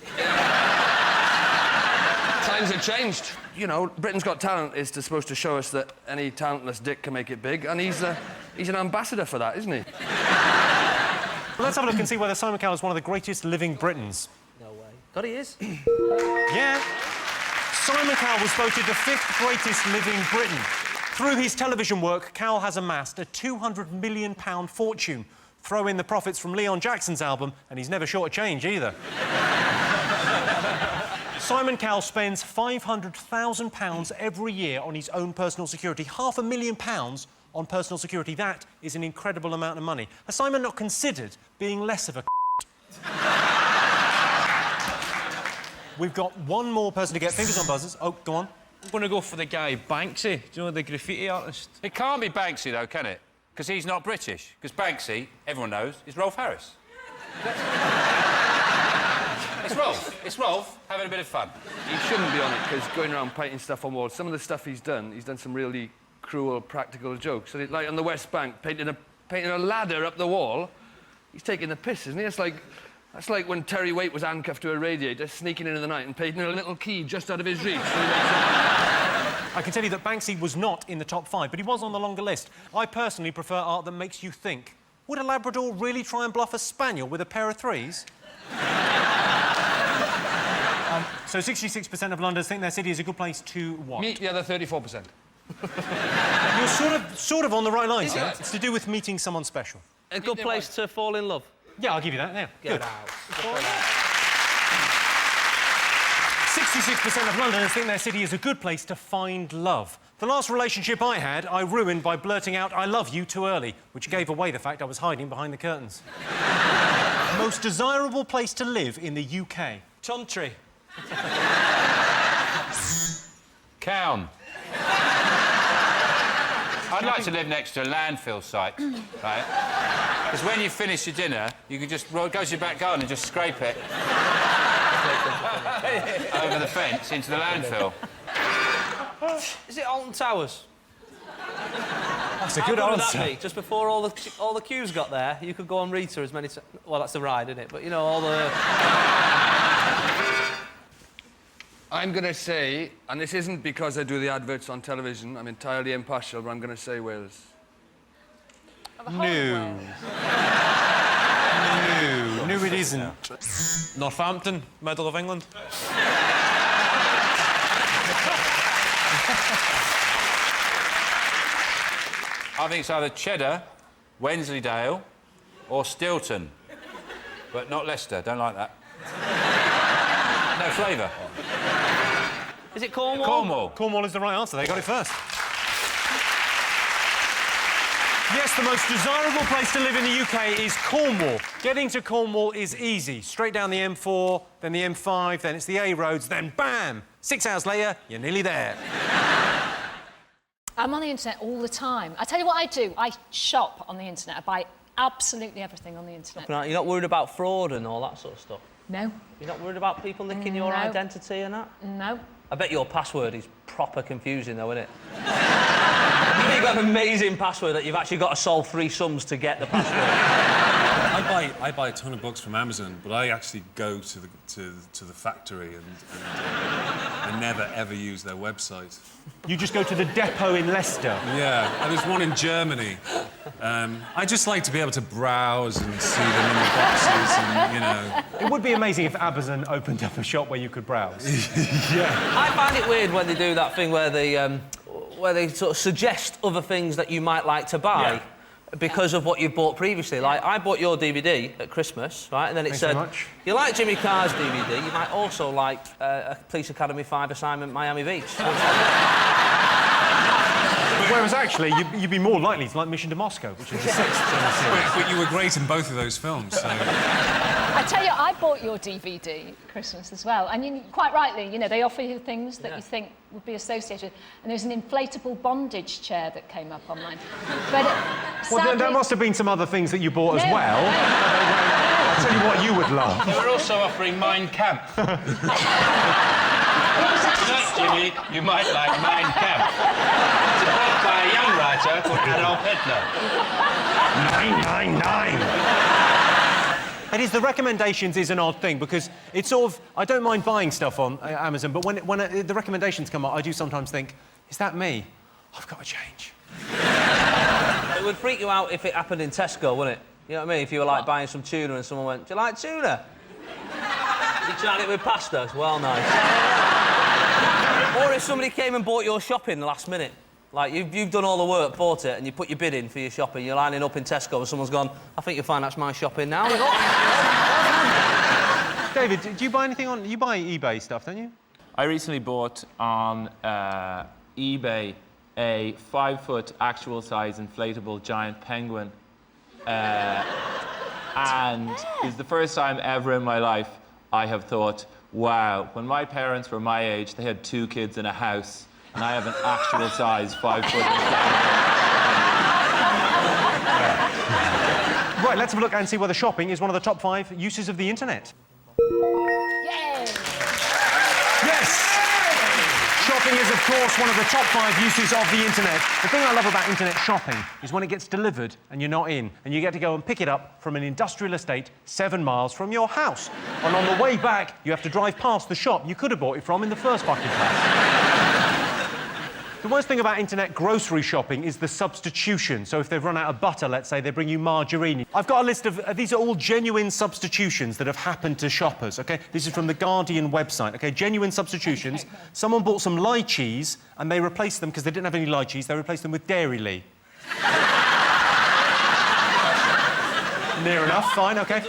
Times have changed. You know, Britain's Got Talent is supposed to show us that any talentless dick can make it big, and he's an ambassador for that, isn't he? Well, let's have a look and see whether Simon Cowell is one of the greatest living Britons. No way. God, he is. Yeah. Simon Cowell was voted the 5th greatest living Briton. Through his television work, Cowell has amassed a £200 million fortune. Throw in the profits from Leon Jackson's album, and he's never short of change either. Simon Cowell spends £500,000 every year on his own personal security. £500,000 on personal security. That is an incredible amount of money. Has Simon not considered being less of a We've got one more person to get. Fingers on buzzers. Oh, go on. I'm going to go for the guy Banksy. Do you know the graffiti artist? It can't be Banksy, though, can it? Because he's not British. Because Banksy, everyone knows, is Rolf Harris. It's Rolf. It's Rolf having a bit of fun. He shouldn't be on it, because going around painting stuff on walls, some of the stuff he's done some really cruel, practical jokes. So, like on the West Bank, painting a ladder up the wall, he's taking the piss, isn't he? That's like when Terry Waite was handcuffed to a radiator, sneaking in the night and painting a little key just out of his reach. I can tell you that Banksy was not in the top 5, but he was on the longer list. I personally prefer art that makes you think. Would a Labrador really try and bluff a Spaniel with a pair of 3s? So 66% of Londoners think their city is a good place to what? Meet the other 34%. You're sort of on the right lines, Is yeah? it? It's to do with meeting someone special. A good place to fall in love. Yeah, I'll give you that, yeah. Get Good. out. 66% of Londoners think their city is a good place to find love. The last relationship I had, I ruined by blurting out, "I love you," too early, which gave away the fact I was hiding behind the curtains. Most desirable place to live in the UK? Chuntry. Cown. I'd like to live next to a landfill site, right? Because when you finish your dinner, you can just go to your back garden and just scrape it over the fence into the landfill. Is it Alton Towers? That's a good How good answer. would that be? Just before all the queues got there, you could go on Rita as many times. Well, that's the ride, isn't it? But you know, all the. I'm going to say, and this isn't because I do the adverts on television, I'm entirely impartial, but I'm going to say Wales. No. No, it isn't. Northampton, middle of England. I think it's either Cheddar, Wensleydale, or Stilton. But not Leicester, don't like that. No flavour. Is it Cornwall? Cornwall. Cornwall is the right answer. They got it first. Yes, the most desirable place to live in the UK is Cornwall. Getting to Cornwall is easy. Straight down the M4, then the M5, then it's the A roads, then bam! 6 hours later, you're nearly there. I'm on the internet all the time. I tell you what I do. I shop on the internet. I buy absolutely everything on the internet. You're not worried about fraud and all that sort of stuff? No. You're not worried about people nicking your identity and that? No. I bet your password is proper confusing, though, isn't it? You've got an amazing password that you've actually got to solve 3 sums to get the password. I buy a ton of books from Amazon, but I actually go to the factory and I never ever use their website. You just go to the depot in Leicester? Yeah, and there's one in Germany. I just like to be able to browse and see them in the boxes and, you know... It would be amazing if Amazon opened up a shop where you could browse. Yeah. I find it weird when they do that thing where they sort of suggest other things that you might like to buy because of what you've bought previously. Like, I bought your DVD at Christmas, right? And then it Thanks said, so much. you like Jimmy Carr's DVD, you might also like a Police Academy 5 assignment Miami Beach. Whereas actually, you'd be more likely to like Mission to Moscow, which is the 6th in the series. But you were great in both of those films, so... I tell you, I bought your DVD at Christmas as well, and you, quite rightly, you know, they offer you things that you think would be associated. And there's an inflatable bondage chair that came up online. But well, there must have been some other things that you bought as well. I'll tell you what you would love. They were also offering Mein Kampf. Tonight, Jimmy, you might like Mein Kampf. It's a book by a young writer called Adolf Hitler. 999. It is, the recommendations is an odd thing because it's sort of... I don't mind buying stuff on Amazon, but when the recommendations come up, I do sometimes think, is that me? I've got to change. It would freak you out if it happened in Tesco, wouldn't it? You know what I mean? If you were, like, buying some tuna and someone went, do you like tuna? You tried it with pasta? It's well nice. Or if somebody came and bought your shopping last minute. Like, you've done all the work, bought it, and you put your bid in for your shopping, you're lining up in Tesco and someone's gone, I think you'll find that's my shopping now. David, do you buy anything on... You buy eBay stuff, don't you? I recently bought on eBay a 5-foot actual-size inflatable giant penguin. And it's the first time ever in my life I have thought, wow, when my parents were my age, they had 2 kids in a house. And I have an actual-size 5-foot... Right, let's have a look and see whether shopping is one of the top 5 uses of the internet. Yay! Yes! Shopping is, of course, one of the top 5 uses of the internet. The thing I love about internet shopping is when it gets delivered and you're not in, and you get to go and pick it up from an industrial estate 7 miles from your house. And on the way back, you have to drive past the shop you could have bought it from in the first fucking place. The worst thing about internet grocery shopping is the substitution. So if they've run out of butter, let's say, they bring you margarine. I've got a list of... these are all genuine substitutions that have happened to shoppers, OK? This is from the Guardian website, OK? Genuine substitutions. Someone bought some lychees and they replaced them, because they didn't have any lychees, they replaced them with Dairy Near enough, fine, OK.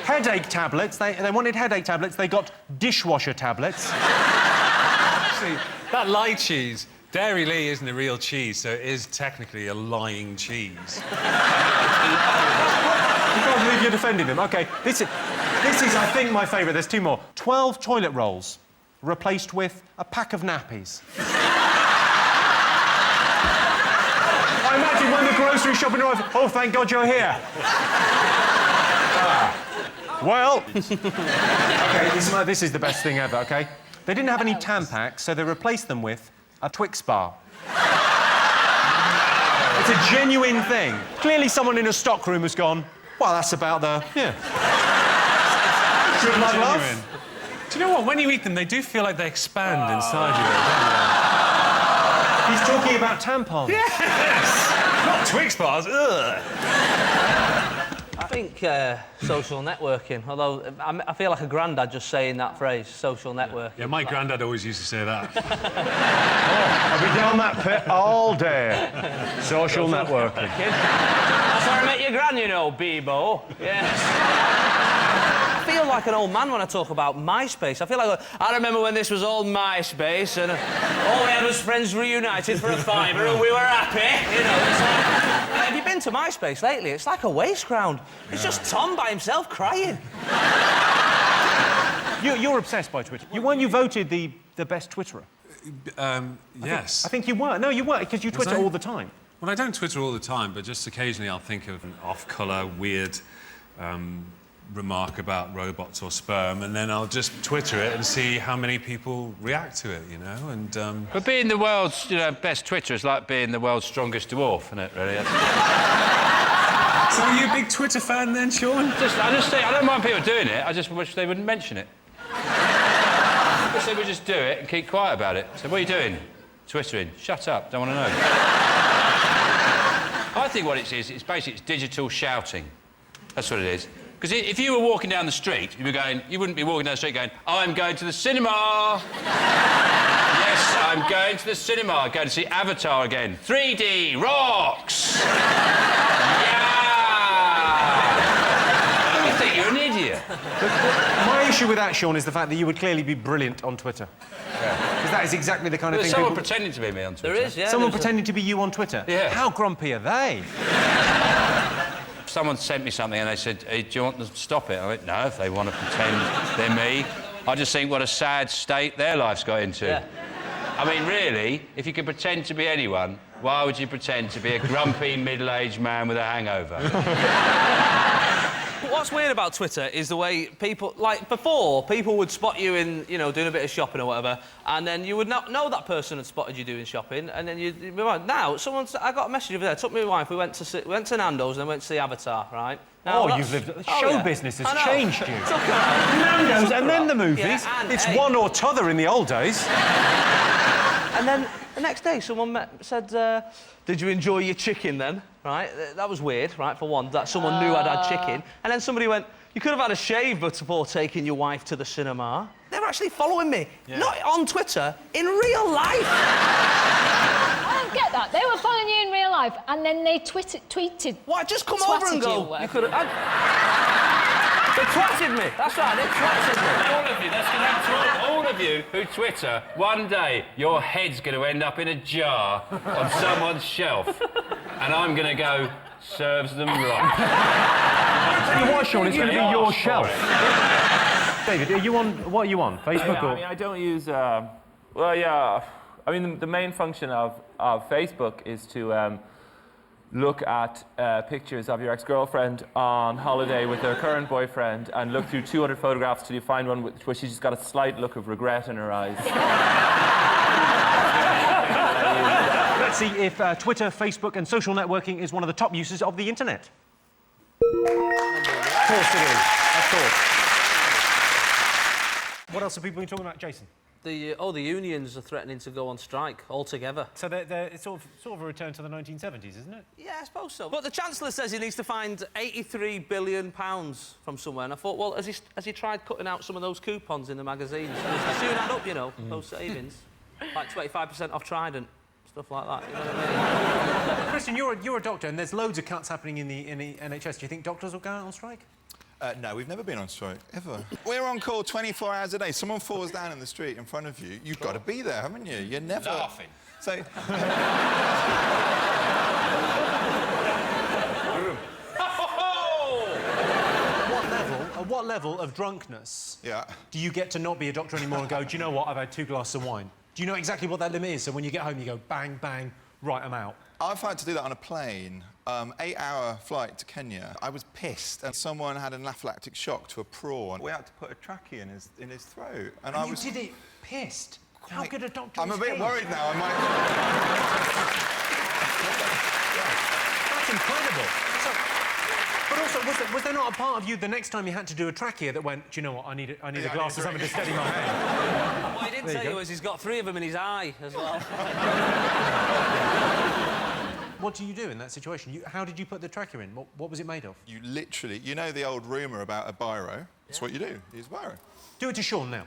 Headache tablets. They wanted headache tablets. They got dishwasher tablets. See, that lychees... Dairy Lee isn't a real cheese, so it is technically a lying cheese. You can't believe you're defending them. OK, this is, I think, my favourite. There's 2 more. 12 toilet rolls replaced with a pack of nappies. I imagine when the grocery shopping arrives, oh, thank God you're here. Well... OK, this is the best thing ever, OK? They didn't have any Tampax, so they replaced them with a Twix bar. It's a genuine thing. Clearly someone in a stockroom has gone, well, that's about the... Yeah. Good luck, love. Do you know what? When you eat them, they do feel like they expand inside you, He's talking about tampons. Yes! Not Twix bars, ugh! I think social networking, although I feel like a grandad just saying that phrase, social networking. Yeah, my granddad always used to say that. I'll be down that pit all day. Social networking. That's where I met your gran, you know, Bebo. Yes. I feel like an old man when I talk about MySpace. I feel like I remember when this was all MySpace and all we had was friends reunited for a fiver and we were happy, you know. Have you been to MySpace lately? It's like a waste ground. It's just Tom by himself crying. You're obsessed by Twitter. Weren't you voted the best Twitterer? Yes. I think you were. No, you weren't, because you Twitter all the time. Well, I don't Twitter all the time, but just occasionally I'll think of an off-colour, weird remark about robots or sperm, and then I'll just Twitter it and see how many people react to it, you know, and... But being the world's, best Twitter is like being the world's strongest dwarf, isn't it, really? So are you a big Twitter fan then, Sean? I just think, I don't mind people doing it, I just wish they wouldn't mention it. I wish they would just do it and keep quiet about it. So what are you doing? Twittering. Shut up, don't want to know. I think what it is, it's basically digital shouting. That's what it is. Because if you were walking down the street, you wouldn't be walking down the street going, I'm going to the cinema. Yes, I'm going to the cinema. I'm going to see Avatar again. 3D rocks. Yeah. You think you're an idiot. My issue with that, Sean, is the fact that you would clearly be brilliant on Twitter. Because that is exactly the kind of There's thing someone people... pretending to be me on Twitter. There is, yeah. Someone pretending to be you on Twitter? Yeah. How grumpy are they? Someone sent me something and they said, hey, do you want to stop it? I went, no, if they want to pretend they're me. I just think what a sad state their life's got into. Yeah. I mean, really, if you could pretend to be anyone, why would you pretend to be a grumpy, middle-aged man with a hangover? What's weird about Twitter is the way people... Like, before, people would spot you in, doing a bit of shopping or whatever, and then you would not know that person had spotted you doing shopping, and then you'd be like, now, I got a message over there, took me and my wife, we went to Nando's and then went to see Avatar, right? Now, you've lived... Show business has changed you. Nando's Nando's and then the movies. Yeah, it's one or t'other in the old days. And then the next day, someone said, did you enjoy your chicken then? Right? That was weird, right, for one, that someone knew I'd had chicken. And then somebody went, you could have had a shave before taking your wife to the cinema. They were actually following me, not on Twitter, in real life. I don't get that. They were following you in real life, and then they tweeted... What, just come over and go... You could have... They twatted me. That's right, they twatted me. All of you, that's going to happen to all of you who Twitter, one day your head's going to end up in a jar on someone's shelf. And I'm going to go, serves them right. Tell you what, Sean, it's going to be your shelf. David, what are you on? Facebook or...? I mean, I don't use... well, yeah. I mean, the main function of Facebook is to look at pictures of your ex-girlfriend on holiday with her current boyfriend and look through 200 photographs till you find one where she's got a slight look of regret in her eyes. Let's see if Twitter, Facebook and social networking is one of the top uses of the internet. Of course it is. Of course. What else have people been talking about, Jason? The unions are threatening to go on strike altogether. So it's sort of a return to the 1970s, isn't it? Yeah, I suppose so. But the Chancellor says he needs to find £83 billion from somewhere, and I thought, well, has he tried cutting out some of those coupons in the magazines? They soon add up, those savings. Like 25% off Trident, stuff like that, you know what I mean? Christian, you're a doctor, and there's loads of cuts happening in the NHS. Do you think doctors will go out on strike? No, we've never been on strike, ever. We're on call 24 hours a day. Someone falls down in the street in front of you, you've got to be there, haven't you? You're never... Laughing. So... At what level of drunkenness do you get to not be a doctor anymore and go, do you know what, I've had 2 glasses of wine? Do you know exactly what that limit is? So when you get home, you go, bang, bang, right, I'm out. I've had to do that on a plane. 8-hour flight to Kenya. I was pissed, and someone had an anaphylactic shock to a prawn. We had to put a trachea in his throat. And I was... You did it pissed? How good a doctor I'm is a bit he? worried now. I might... That's incredible. But also, was there not a part of you the next time you had to do a trachea that went, do you know what, I need a glass of something to steady my hand? What he didn't tell you was he's got 3 of them in his eye as well. What do you do in that situation? How did you put the trachea in? What was it made of? You literally... You know the old rumour about a biro? That's what you do. You use a biro. Do it to Sean now.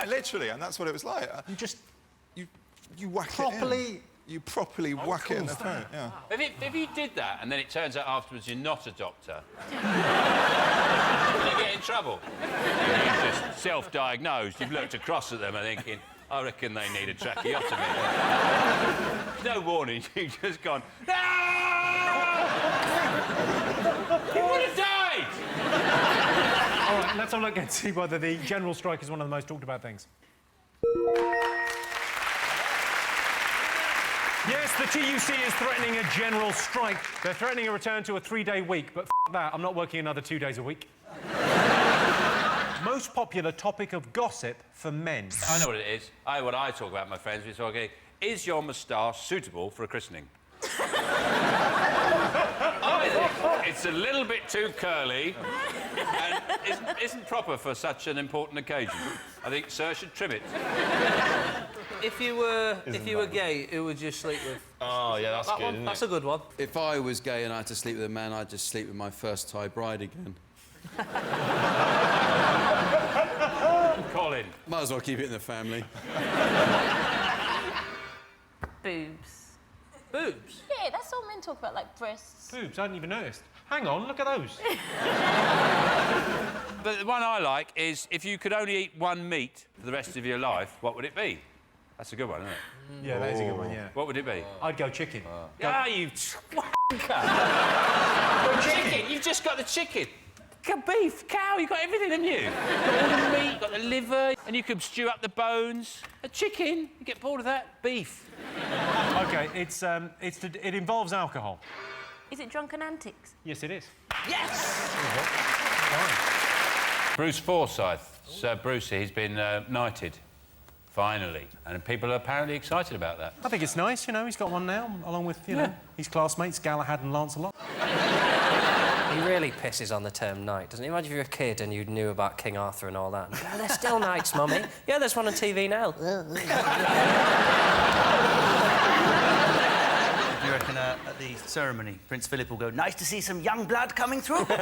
Literally, and that's what it was like. You just... You whack properly... it in. You properly whack it in the throat, yeah. If you did that and then it turns out afterwards you're not a doctor, will you get in trouble? You're just self-diagnosed. You've looked across at them and thinking, I reckon they need a tracheotomy. No warning, you've just gone, no! He would have died! All right, let's have a look and see whether the general strike is one of the most talked about things. Yes, the TUC is threatening a general strike. They're threatening a return to a 3-day week, but that, I'm not working another 2 days a week. Most popular topic of gossip for men. I know what it is. What I talk about, my friends, we talk, is your moustache suitable for a christening? I think it's a little bit too curly and isn't proper for such an important occasion. I think Sir should trim it. If you were gay, who would you sleep with? Oh, yeah, that's that good, one, isn't that's it? a good one. If I was gay and I had to sleep with a man, I'd just sleep with my first Thai bride again. Colin. Might as well keep it in the family. Boobs. Boobs? Yeah, that's all men talk about, like breasts. Boobs, I hadn't even noticed. Hang on, look at those. But the one I like is, if you could only eat one meat for the rest of your life, what would it be? That's a good one, isn't it? Yeah, that is a good one, yeah. What would it be? I'd go chicken. Ah, you wanker! Chicken! You've just got the chicken. Beef, cow, you've got everything, haven't you? You've got all the meat, you've got the liver, and you can stew up the bones. A chicken, you get bored of that? Beef. OK, it involves alcohol. Is it drunken antics? Yes, it is. Yes! Bruce Forsyth, Sir Brucey, he's been knighted, finally, and people are apparently excited about that. I think it's nice, you know, he's got one now, along with, you know, his classmates, Galahad and Lancelot. He really pisses on the term knight, doesn't he? Imagine if you were a kid and you knew about King Arthur and all that. Oh, they're still knights, Mummy. Yeah, there's one on TV now. Do you reckon at the ceremony, Prince Philip will go, nice to see some young blood coming through? Do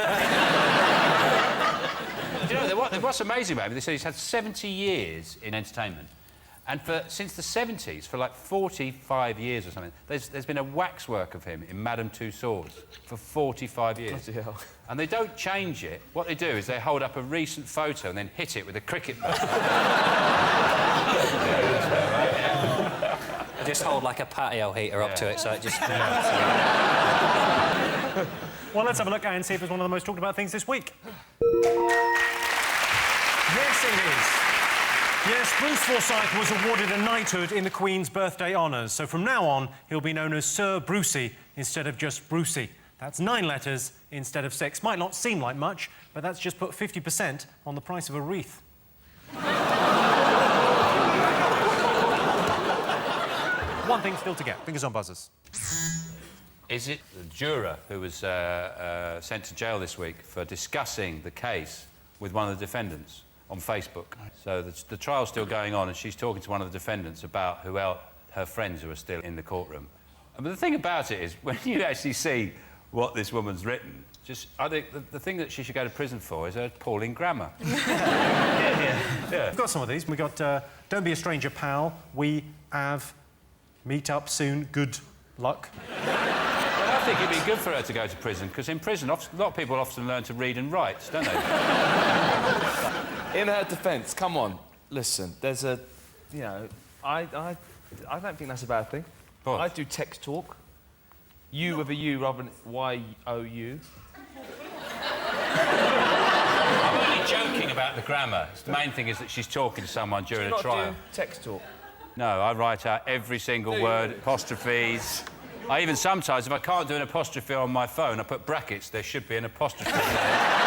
you know, what's amazing about him, they say he's had 70 years in entertainment. And since the 70s, for like 45 years or something, there's been a waxwork of him in Madame Tussauds for 45 years. And they don't change it. What they do is they hold up a recent photo and then hit it with a cricket bat. I just hold like a patio heater up to it, so it just... Well, let's have a look and see if it's one of the most talked about things this week. Yes, it is. Yes, Bruce Forsyth was awarded a knighthood in the Queen's birthday honours, so from now on, he'll be known as Sir Brucey instead of just Brucey. That's 9 letters instead of 6. Might not seem like much, but that's just put 50% on the price of a wreath. One thing still to get. Fingers on buzzers. Is it the juror who was sent to jail this week for discussing the case with one of the defendants on Facebook? So the trial's still going on, and she's talking to one of the defendants about who else, her friends who are still in the courtroom. But the thing about it is, when you actually see what this woman's written, I think the thing that she should go to prison for is her appalling grammar. Yeah. We've got some of these. We've got Don't Be a Stranger, Pal. We have Meet Up Soon. Good luck. Well, I think it'd be good for her to go to prison, because in prison, a lot of people often learn to read and write, don't they? In her defence, come on, listen, there's a... You know, I don't think that's a bad thing. What? I do text talk. You with a U rather than Y-O-U. I'm only joking about the grammar. The main thing is that she's talking to someone during a trial. Do text talk? No, I write out every single word, apostrophes. I even sometimes, if I can't do an apostrophe on my phone, I put brackets, there should be an apostrophe there.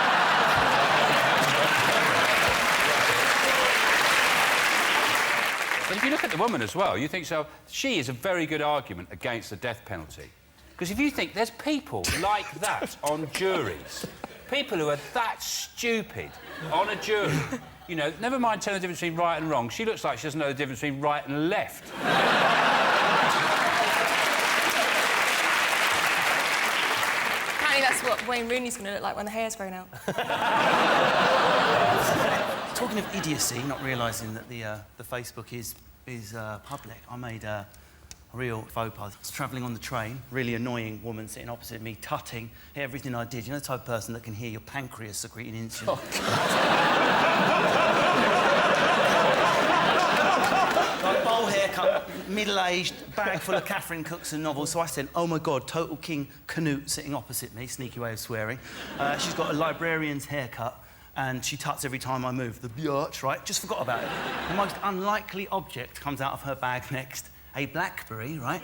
But if you look at the woman as well, you think, so she is a very good argument against the death penalty. Because if you think there's people like that on juries, people who are that stupid on a jury, you know, never mind telling the difference between right and wrong, she looks like she doesn't know the difference between right and left. Apparently that's what Wayne Rooney's going to look like when the hair's grown out. Talking of idiocy, not realising that the Facebook is public, I made a real faux pas. I was travelling on the train, really annoying woman sitting opposite me, tutting everything I did. You know the type of person that can hear your pancreas secreting insulin? middle-aged, bag full of Catherine Cookson novels. So I said, oh, my God, Total King Canute sitting opposite me, sneaky way of swearing. She's got a librarian's haircut, and she tuts every time I move. The biatch, right? Just forgot about it. The most unlikely object comes out of her bag next. A BlackBerry, right?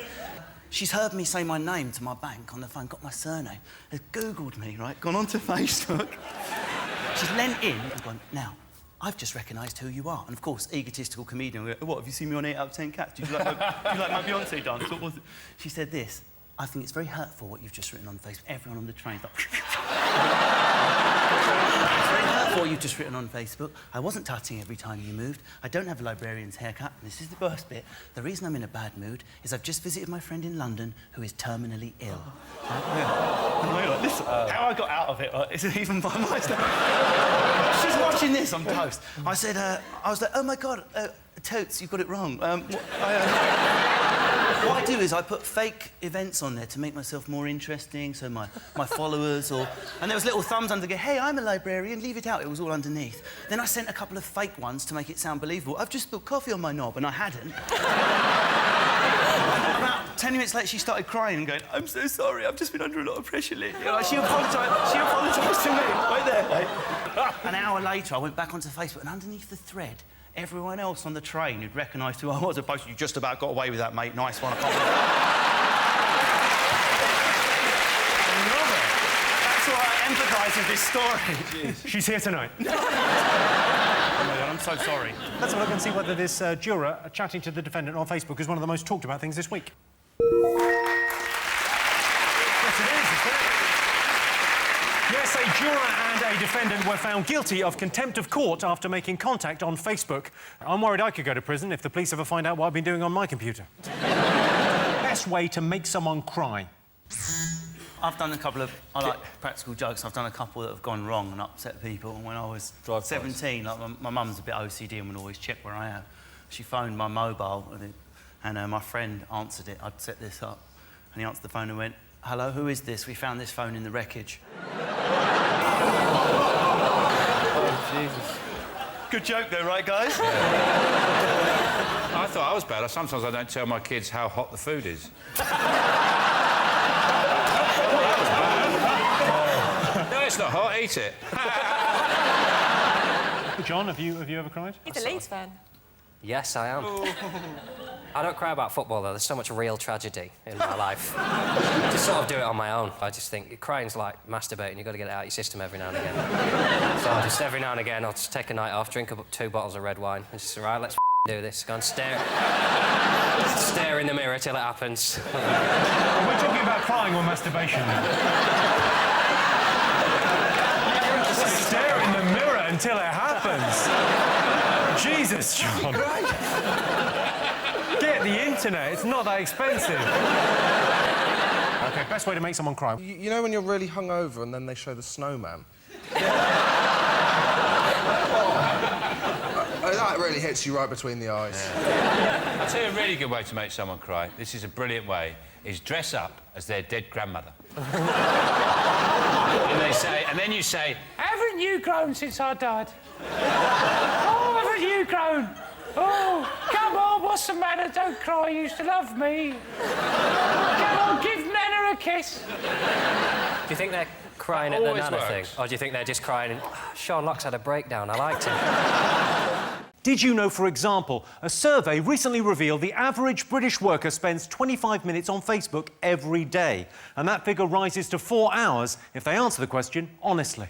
She's heard me say my name to my bank on the phone, got my surname, has Googled me, right? Gone onto Facebook. She's leant in and gone, now, I've just recognised who you are. And, of course, egotistical comedian. What, have you seen me on 8 out of 10 Cats? Did you like my Beyonce dance? What was it? She said this, I think it's very hurtful what you've just written on Facebook. Everyone on the train's like... It's very hurtful what you've just written on Facebook. I wasn't tutting every time you moved. I don't have a librarian's haircut. And this is the worst bit. The reason I'm in a bad mood is I've just visited my friend in London who is terminally ill. Listen, how I got out of it isn't even by my stuff. She's watching this on toast. I said, I was like, oh, my God, Totes, you've got it wrong. What I do is I put fake events on there to make myself more interesting, so my followers or... And there was little thumbs under, go, hey, I'm a librarian, leave it out. It was all underneath. Then I sent a couple of fake ones to make it sound believable. I've just spilled coffee on my knob, and I hadn't. About 10 minutes later, she started crying and going, I'm so sorry, I've just been under a lot of pressure lately. You know, she apologised to me, right there. Right? An hour later, I went back onto Facebook, and underneath the thread, everyone else on the train who'd recognised who I was had posted, you just about got away with that, mate. Nice one. I love it. That's why I empathise with this story. Jeez. She's here tonight. Oh, my God, I'm so sorry. Let's have a look and see whether this juror chatting to the defendant on Facebook is one of the most talked about things this week. Yes, it is. Yes, a juror and a defendant were found guilty of contempt of court after making contact on Facebook. I'm worried I could go to prison if the police ever find out what I've been doing on my computer. Best way to make someone cry? I've done a couple of... I like practical jokes. I've done a couple that have gone wrong and upset people. When I was 17, like, my mum's a bit OCD and would always check where I am. She phoned my mobile and my friend answered it. I'd set this up. And he answered the phone and went, hello, who is this? We found this phone in the wreckage. Oh, Jesus. Good joke, though, right, guys? I thought I was bad. Sometimes I don't tell my kids how hot the food is. No, it's not hot. Eat it. John, have you ever cried? He's a Leeds fan. Yes, I am. I don't cry about football, though. There's so much real tragedy in my life. Just sort of do it on my own. I just think crying's like masturbating. You've got to get it out of your system every now and again. So just every now and again, I'll just take a night off, drink up 2 bottles of red wine, and just, right, let's do this. Go and stare in the mirror till it happens. Are we talking about crying or masturbation? Stare in the mirror until it happens. Jesus, John. Get the internet. It's not that expensive. OK, best way to make someone cry. You know when you're really hungover and then they show the snowman? That really hits you right between the eyes. Yeah. I'll tell you a really good way to make someone cry. This is a brilliant way. Is dress up as their dead grandmother. And then you say, haven't you grown since I died? Oh, haven't you grown? Oh, come on, what's the matter? Don't cry, you used to love me. Come on, give Nana a kiss. Do you think they're crying at the Nana thing? Or do you think they're just crying, Sean Locke's had a breakdown, I liked him? Did you know, for example, a survey recently revealed the average British worker spends 25 minutes on Facebook every day, and that figure rises to 4 hours if they answer the question honestly.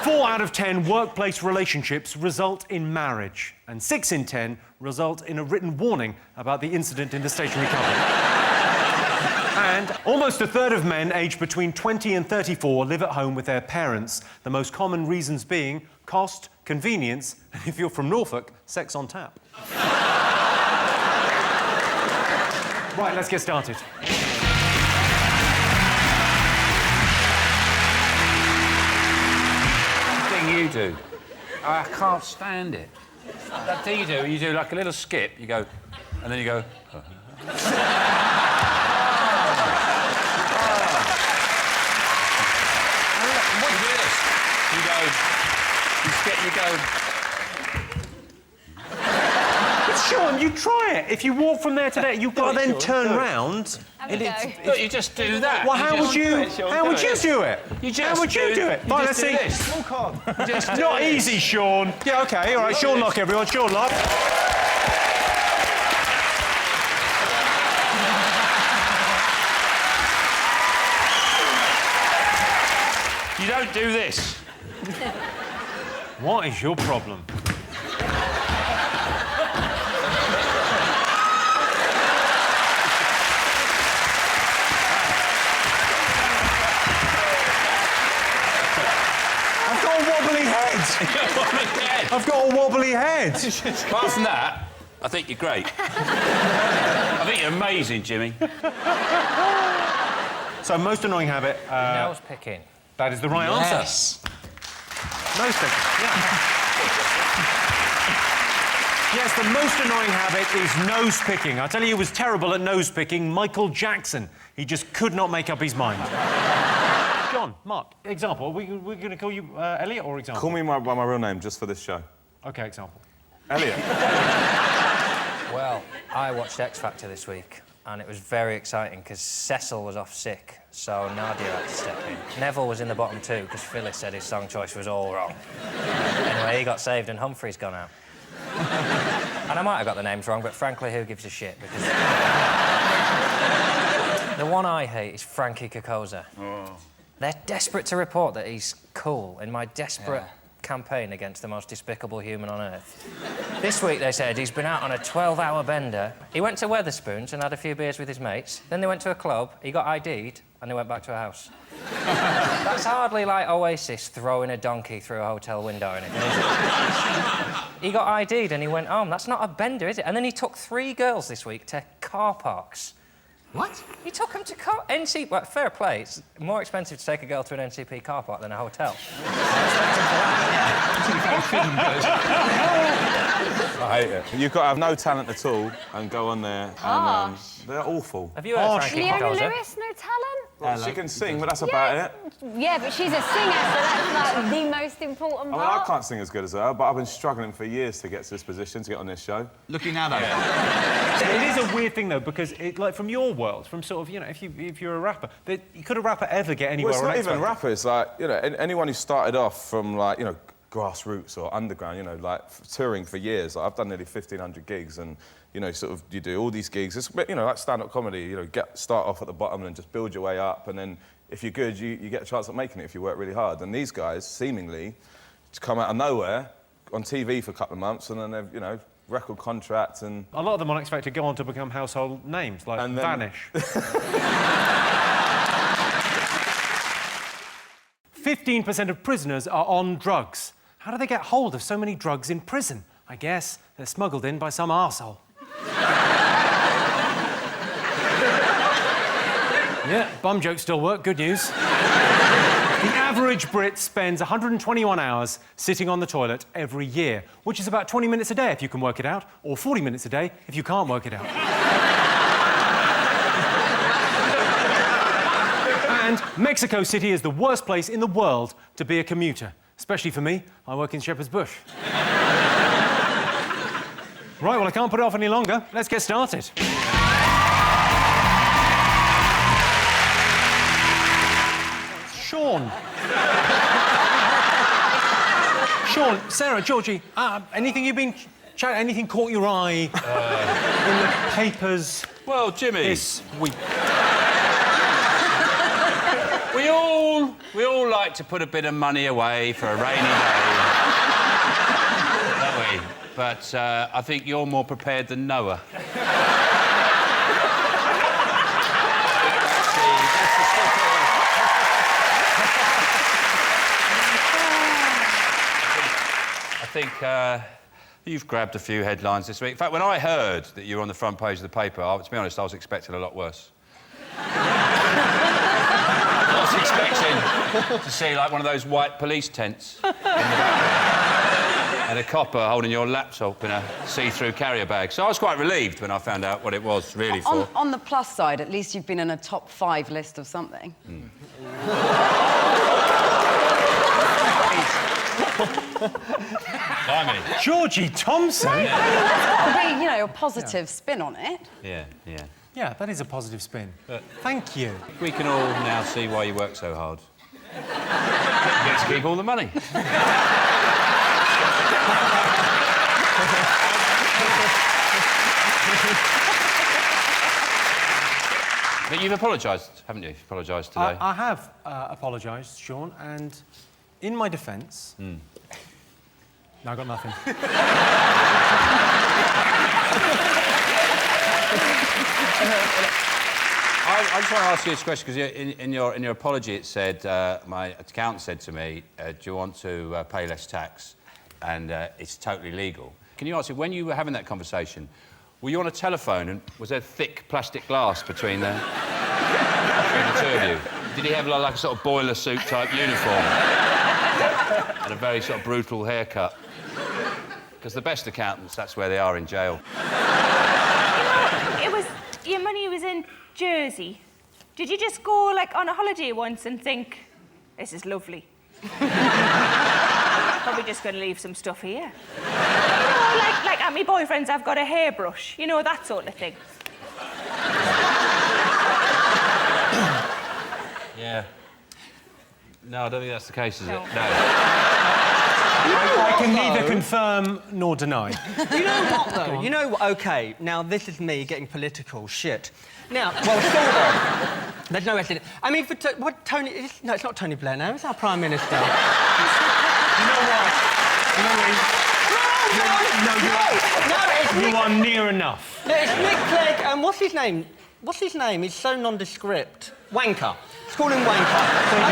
4 out of 10 workplace relationships result in marriage, and 6 in 10 result in a written warning about the incident in the stationery cupboard. And almost a third of men aged between 20 and 34 live at home with their parents, the most common reasons being cost, convenience, and if you're from Norfolk, sex on tap. Right, let's get started. Thing you do. I can't stand it. That thing you do like a little skip, you go, and then you go... But Sean, you try if you walk from there to there, you've got to then turn round. Look, you just do that. Well, how would you do it? How would you do it? Fine, let's see. Walk on. It's not easy, Sean. Yeah, OK, all right, Sean Lock, everyone, Sean Lock. You don't do this. What is your problem? I've got a wobbly head. I've got a wobbly head. Apart from that, I think you're great. I think you're amazing, Jimmy. So, most annoying habit... Nose picking. That is the right answer. Yes. Nose picking, yeah. Yes, the most annoying habit is nose picking. I tell you, he was terrible at nose picking. Michael Jackson. He just could not make up his mind. John, Mark, example. We're going to call you Elliot or example? Call me by my real name just for this show. OK, example. Elliot. Well, I watched X Factor this week, and it was very exciting because Cecil was off sick, so Nadia had to step in. Neville was in the bottom two because Phyllis said his song choice was all wrong. Anyway, he got saved and Humphrey's gone out. And I might have got the names wrong, but frankly, who gives a shit? Because the one I hate is Frankie Kokoza. Oh. They're desperate to report that he's cool in my desperate campaign against the most despicable human on earth. This week, they said, he's been out on a 12-hour bender. He went to Wetherspoons and had a few beers with his mates. Then they went to a club, he got ID'd, and they went back to a house. That's hardly like Oasis throwing a donkey through a hotel window, innit? He got ID'd and he went home. That's not a bender, is it? And then he took 3 girls this week to car parks. What? He took them to well, fair play. It's more expensive to take a girl to an NCP car park than a hotel. I hate it. You've got to have no talent at all and go on there and they're awful. Have you heard Frankie Leona Kokoza? Lewis, no talent? Well, she can sing, but that's about it. Yeah, but she's a singer, so that's like the most important I mean, part. I can't sing as good as her, but I've been struggling for years to get to this position, to get on this show. Looking now, though. It is a weird thing, though, because, like, from your world, from sort of, you know, if you're a rapper, could a rapper ever get anywhere Well, on it's X not even Factor? rappers. Like, you know, anyone who started off from, like, you know, grassroots or underground, you know, like, touring for years. Like, I've done nearly 1,500 gigs and, you know, sort of, you do all these gigs. It's, you know, like stand-up comedy, you know, start off at the bottom and just build your way up, and then if you're good, you get a chance at making it if you work really hard. And these guys, seemingly, just come out of nowhere on TV for a couple of months, and then they've, you know, record contracts and... A lot of them on X Factor go on to become household names, like And then- Vanish. 15% of prisoners are on drugs. How do they get hold of so many drugs in prison? I guess they're smuggled in by some arsehole. Yeah, bum jokes still work, good news. The average Brit spends 121 hours sitting on the toilet every year, which is about 20 minutes a day if you can work it out, or 40 minutes a day if you can't work it out. And Mexico City is the worst place in the world to be a commuter, especially for me. I work in Shepherd's Bush. Right, well, I can't put it off any longer. Let's get started. Sean. Sean, Sarah, Georgie, anything you've been chatting, anything caught your eye in the papers? Well, Jimmy... This week. We all like to put a bit of money away for a rainy day. Don't we? But I think you're more prepared than Noah. I think you've grabbed a few headlines this week. In fact, when I heard that you were on the front page of the paper, to be honest, I was expecting a lot worse. I was expecting to see, like, one of those white police tents in the background and a copper holding your laptop in a see-through carrier bag. So I was quite relieved when I found out what it was really for. On the plus side, at least you've been in a top 5 list of something. Georgie Thompson? Right, that's got to be, you know, a positive spin on it. Yeah. Yeah, that is a positive spin. Thank you. We can all now see why you work so hard. You get to keep all the money. But you've apologised, haven't you? You've apologised today. I have apologised, Sean, and in my defence... No, I've got nothing. I just want to ask you this question, because in your apology it said, my accountant said to me, do you want to pay less tax? And it's totally legal. Can you answer, when you were having that conversation, were you on a telephone and was there thick plastic glass between the two of you? Did he have like a sort of boiler suit type uniform? And a very sort of brutal haircut? Because the best accountants, that's where they are, in jail. It was... Your money was in Jersey. Did you just go, like, on a holiday once and think, this is lovely? Probably just going to leave some stuff here. You know, like at my boyfriend's, I've got a hairbrush. You know, that sort of thing. Yeah. No, I don't think that's the case, is it? No. I can neither confirm nor deny. You know what, though? You know what? OK, now, this is me getting political. Shit. Now, well, sort of. There's no rest in it. I mean, what Tony... No, it's not Tony Blair now. It's our Prime Minister. You know what? You are near enough. No, it's Nick Clegg, and what's his name? What's his name? He's so nondescript. Wanker. Let's call him Wanker.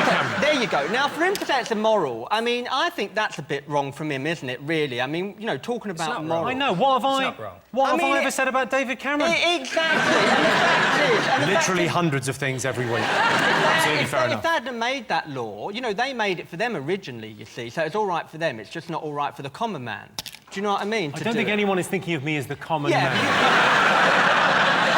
Okay, there you go. Now, for him to say it's immoral, I mean, I think that's a bit wrong from him, isn't it, really? I mean, you know, talking about moral... I know. What have I ever said about David Cameron? Exactly. And the fact is... Literally hundreds of things every week. Absolutely fair enough. If they hadn't made that law, you know, they made it for them originally, you see, so it's all right for them. It's just not all right for the common man. Do you know what I mean? I don't think anyone is thinking of me as the common man.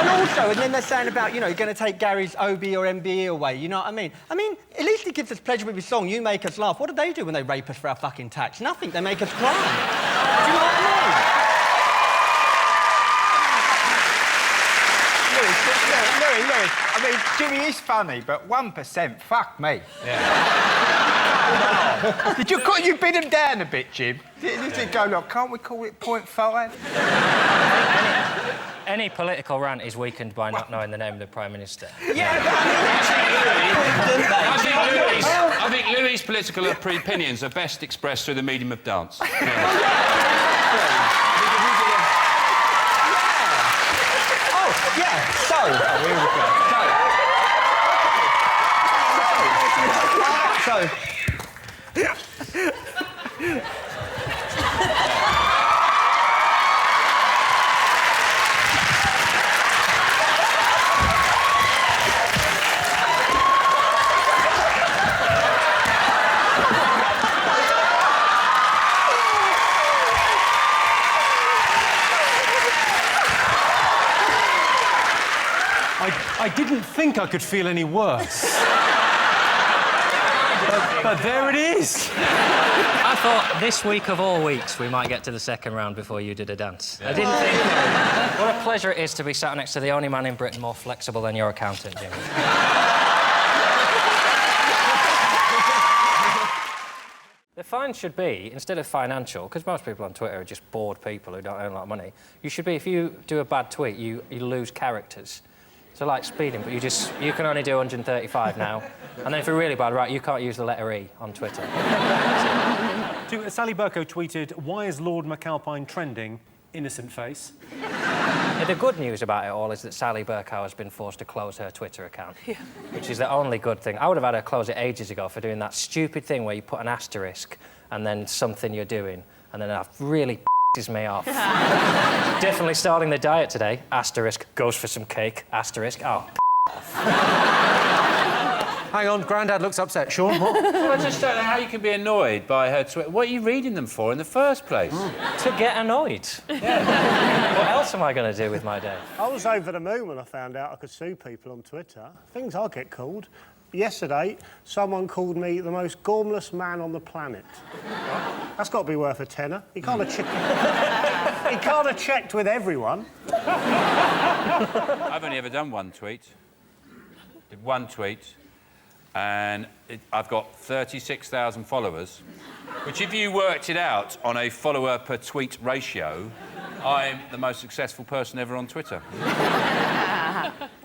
And also, and then they're saying about, you know, you're going to take Gary's OB or MBE away, you know what I mean? I mean, at least he gives us pleasure with his song, You Make Us Laugh. What do they do when they rape us for our fucking tax? Nothing. They make us cry. Do you know what I mean? Louis, I mean, Jimmy is funny, but 1%, fuck me. Yeah. You beat him down a bit, Jim. You did go, look, can't we call it 0.5? Any political rant is weakened by not knowing the name of the Prime Minister. Yeah, I think Louis' political opinions are best expressed through the medium of dance. I didn't think I could feel any worse. but there it is. I thought this week of all weeks we might get to the second round before you did a dance. I didn't think... What a pleasure it is to be sat next to the only man in Britain more flexible than your accountant, Jimmy. The fine should be, instead of financial, because most people on Twitter are just bored people who don't earn a lot of money, you should be, if you do a bad tweet, you lose characters. So like speeding, but you can only do 135 now. And then if you're really bad, right, you can't use the letter E on Twitter. Sally Bercow tweeted, "Why is Lord McAlpine trending? Innocent face." Yeah, the good news about it all is that Sally Bercow has been forced to close her Twitter account, which is the only good thing. I would have had her close it ages ago for doing that stupid thing where you put an asterisk and then something you're doing, and then that really pisses me off. Definitely starting the diet today. Asterisk, goes for some cake. Asterisk, oh, Hang on, Grandad looks upset. Sean, what? Well, I just don't know how you can be annoyed by her Twitter. What are you reading them for in the first place? To get annoyed. Yeah. What else am I going to do with my day? I was over the moon when I found out I could sue people on Twitter. Things I get called. yesterday, someone called me the most gormless man on the planet. That's got to be worth a tenner. He can't have he can't have checked with everyone. I've only ever done one tweet. Did one tweet, and I've got 36,000 followers, which, if you worked it out on a follower per tweet ratio, I'm the most successful person ever on Twitter.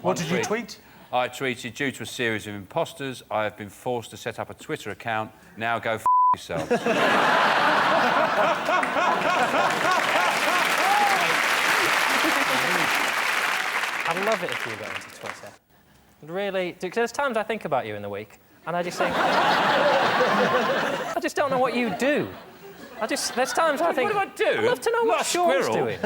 What did you tweet? I tweeted, due to a series of imposters, I have been forced to set up a Twitter account. Now go f*** yourselves. I'd love it if you got into Twitter. Really, because there's times I think about you in the week, and I just think... I just don't know what you do. There's times I think... What do I do? I'd love to know what Sean's doing.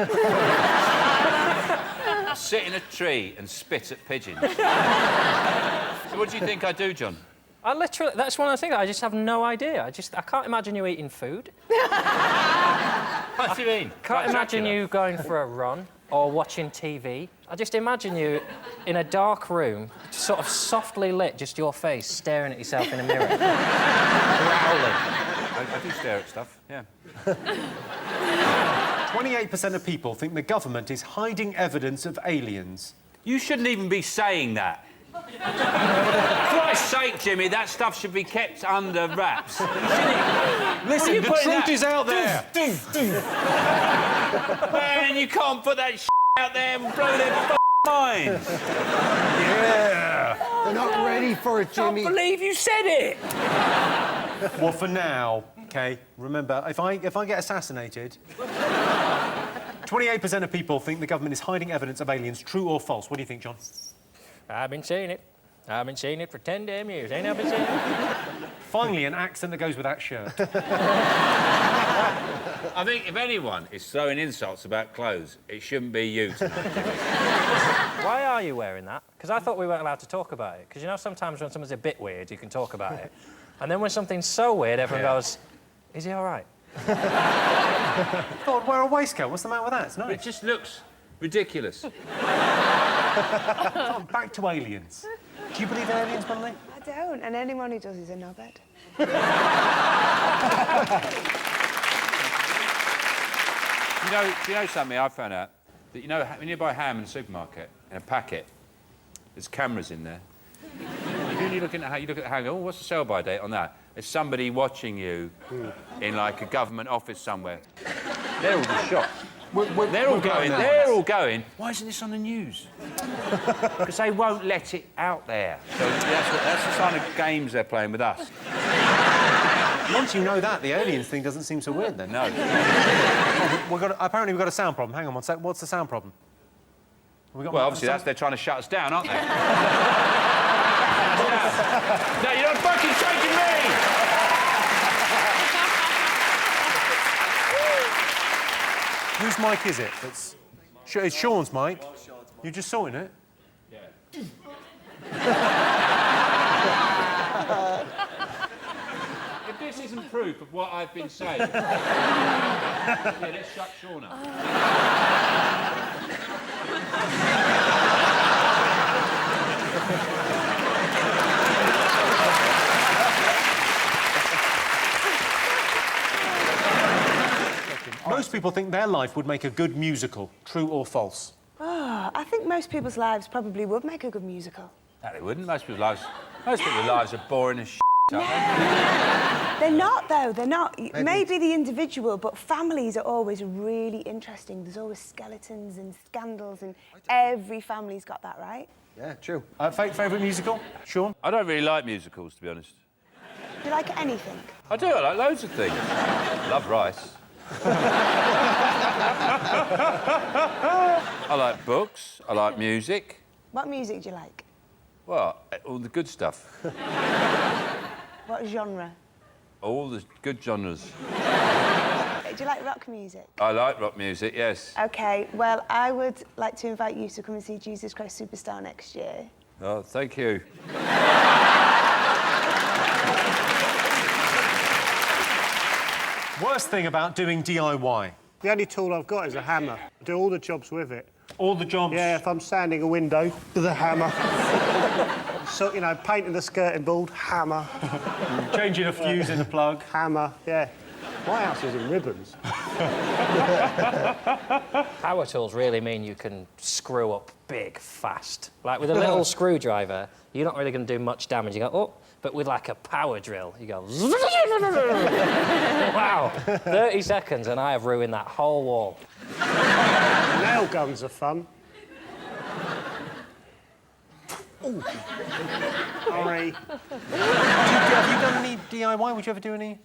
Sit in a tree and spit at pigeons. So what do you think I do, John? I literally... That's one of the things, I just have no idea. I can't imagine you eating food. What do you mean? Can't imagine you going for a run or watching TV. I just imagine you in a dark room, sort of softly lit, just your face staring at yourself in a mirror. Growling. I do stare at stuff, yeah. 28% of people think the government is hiding evidence of aliens. You shouldn't even be saying that. For Christ's sake, Jimmy, that stuff should be kept under wraps. Listen, the truth is out there. Man, you can't put that out there and blow their minds. Yeah. They're not ready for it, Jimmy. I can't believe you said it. Well, for now, OK, remember, if I get assassinated... 28% of people think the government is hiding evidence of aliens, true or false. What do you think, John? I've been saying it. I've been saying it for 10 damn years. Ain't I been saying it? Finally, an accent that goes with that shirt. I think if anyone is throwing insults about clothes, it shouldn't be you tonight. Why are you wearing that? Because I thought we weren't allowed to talk about it. Because, you know, sometimes when someone's a bit weird, you can talk about it. And then when something's so weird, everyone goes, is he all right? God, wear a waistcoat. What's the matter with that? It's nice. It just looks ridiculous. Back to aliens. Do you believe in aliens, Bunley? I don't, and anyone who does is a knobhead. Do you know something I found out? That, you know, when you buy ham in a supermarket, in a packet, there's cameras in there. When you look at the ham, oh, what's the sell-by date on that? There's somebody watching you in, like, a government office somewhere. They're all just shocked. They're all going, why isn't this on the news? Because they won't let it out there. So that's the kind of games they're playing with us. Once you know that, the aliens thing doesn't seem so weird, then. No. Apparently we've got a sound problem. Hang on one sec. What's the sound problem? Well, obviously, they're trying to shut us down, aren't they? No, you're not fucking taking me! Whose mic is it? It's Sean's mic. You're just sorting it? Yeah. If this isn't proof of what I've been saying... yeah, let's shut Sean up. Most people think their life would make a good musical. True or false? Oh, I think most people's lives probably would make a good musical. No, they wouldn't. Most people's lives are boring as shit, aren't they? They're not, though. They're not. Maybe the individual, but families are always really interesting. There's always skeletons and scandals, and every family's got that, right? Yeah, true. Favourite musical? Sean? I don't really like musicals, to be honest. Do you like anything? I do. I like loads of things. I love rice. I like books. I like music. What music do you like? Well, all the good stuff. What genre? All the good genres. Do you like rock music? I like rock music, yes. OK, well, I would like to invite you to come and see Jesus Christ Superstar next year. Oh, thank you. Worst thing about doing DIY? The only tool I've got is a hammer. I do all the jobs with it. All the jobs? Yeah, if I'm sanding a window, with a hammer. So, you know, painting the skirting board, hammer. Changing a fuse in the plug. Hammer, yeah. My house is in ribbons. Power tools really mean you can screw up big, fast. Like, with a little screwdriver, you're not really going to do much damage. You go, oh, but with, like, a power drill, you go... Wow, 30 seconds and I have ruined that whole wall. Nail guns are fun. Ooh. Sorry. Have you done any DIY? Would you ever do any?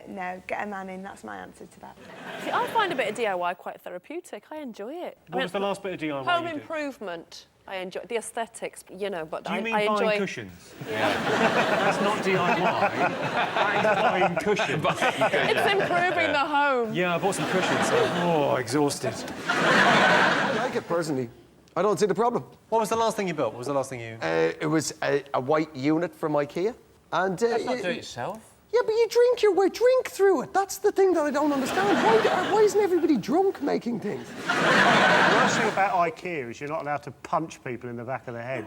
No, get a man in, that's my answer to that. See, I find a bit of DIY quite therapeutic. I enjoy it. What was the last bit of DIY Home you did? improvement. I enjoy the aesthetics, you know, but Do you mean I enjoy... buying cushions? Yeah. That's not DIY. Buying cushions. It's improving the home. Yeah, I bought some cushions. Oh, exhausted. I like it, personally. I don't see the problem. What was the last thing you built? What was the last thing you... It was a white unit from IKEA. And, That's not do it yourself. Yeah, but you drink your way, drink through it. That's the thing that I don't understand. Why isn't everybody drunk making things? The worst thing about IKEA is you're not allowed to punch people in the back of the head.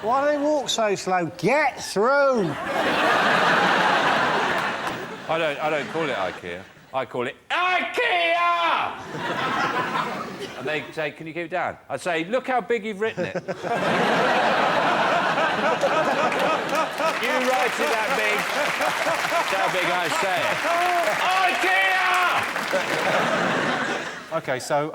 Why do they walk so slow? Get through! I don't call it IKEA. I call it IKEA! And they say, can you keep it down? I say, look how big you've written it. You write it that big. That's how big I say it. IKEA! OK, so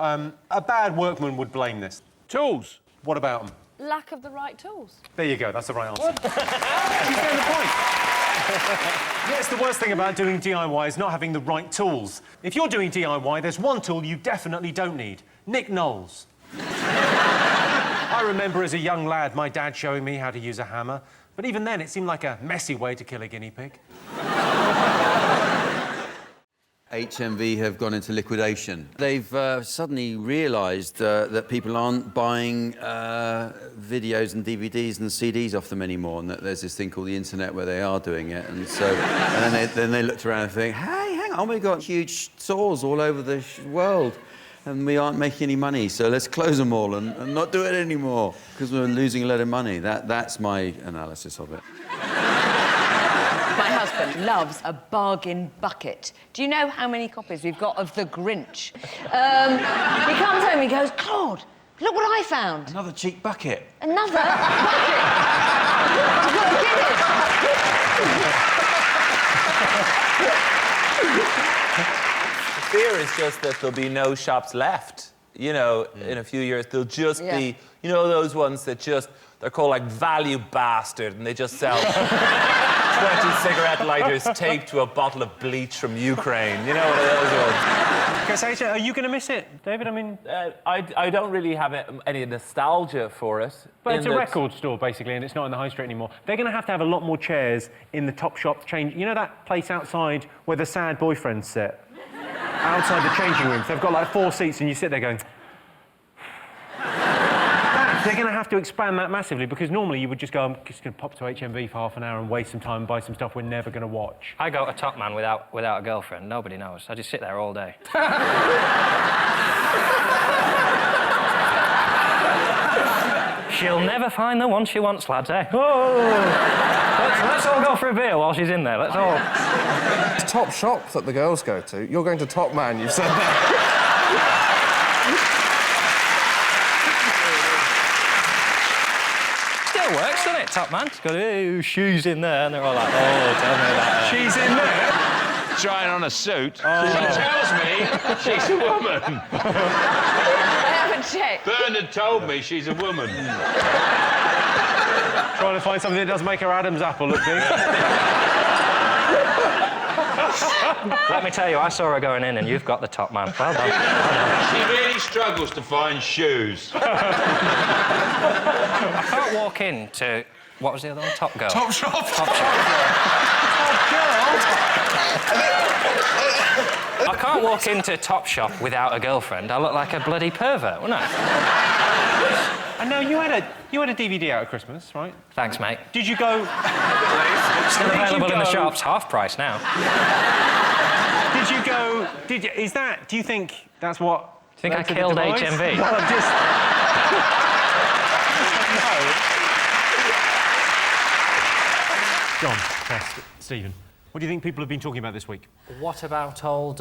a bad workman would blame this. Tools. What about them? Lack of the right tools. There you go, that's the right answer. She's getting the point. Yes, the worst thing about doing DIY is not having the right tools. If you're doing DIY, there's one tool you definitely don't need. Nick Knowles. I remember as a young lad my dad showing me how to use a hammer, but even then it seemed like a messy way to kill a guinea pig. HMV have gone into liquidation. They've suddenly realised that people aren't buying videos and DVDs and CDs off them anymore, and that there's this thing called the internet where they are doing it. And so, and then they looked around and think, hey, hang on, we've got huge stores all over the world, and we aren't making any money, so let's close them all and not do it anymore because we're losing a lot of money. That's my analysis of it. My husband loves a bargain bucket. Do you know how many copies we've got of The Grinch? He comes home, he goes, Claude, look what I found. Another cheap bucket. Another bucket. I've got The fear is just that there'll be no shops left. You know, in a few years, there'll just be, you know, those ones that they're called, like, Value Bastard, and they just sell 20 cigarette lighters taped to a bottle of bleach from Ukraine. You know, one of those ones. OK, so are you going to miss it, David? I mean... I don't really have any nostalgia for it. But it's a record store, basically, and it's not in the high street anymore. They're going to have a lot more chairs in the Topshop change... You know that place outside where the sad boyfriends sit? Outside the changing rooms. They've got, like, 4 seats, and you sit there going... They're going to have to expand that massively, because normally you would just go, I'm just going to pop to HMV for half an hour and waste some time and buy some stuff we're never going to watch. I go to Top Man without a girlfriend. Nobody knows. I just sit there all day. She'll never find the one she wants, lads, eh? Oh! Let's all go for a beer while she's in there. Let's all... It's Top Shop that the girls go to. You're going to Top Man, you've said that. Still works, doesn't it, Top Man? It's got, oh, she's in there, and they're all like, oh, tell me about her. She's in there? Trying on a suit. Oh. She tells me she's a woman. I haven't checked. Bernard told me she's a woman. Trying to find something that does make her Adam's apple look big. Let me tell you, I saw her going in, and you've got the Top Man. Well done. She really struggles to find shoes. I can't walk into... What was the other one? Top Girl. Top Shop. Top Shop. I can't walk into Top Shop without a girlfriend. I look like a bloody pervert, wouldn't I? And now you had a DVD out at Christmas, right? Thanks, mate. Did you go... Still available in the shops, half price now. Did you Do you think that's what... Do you think I led to the killed demise? HMV? Well, I'm just... John, Tess, Stephen, what do you think people have been talking about this week? What about old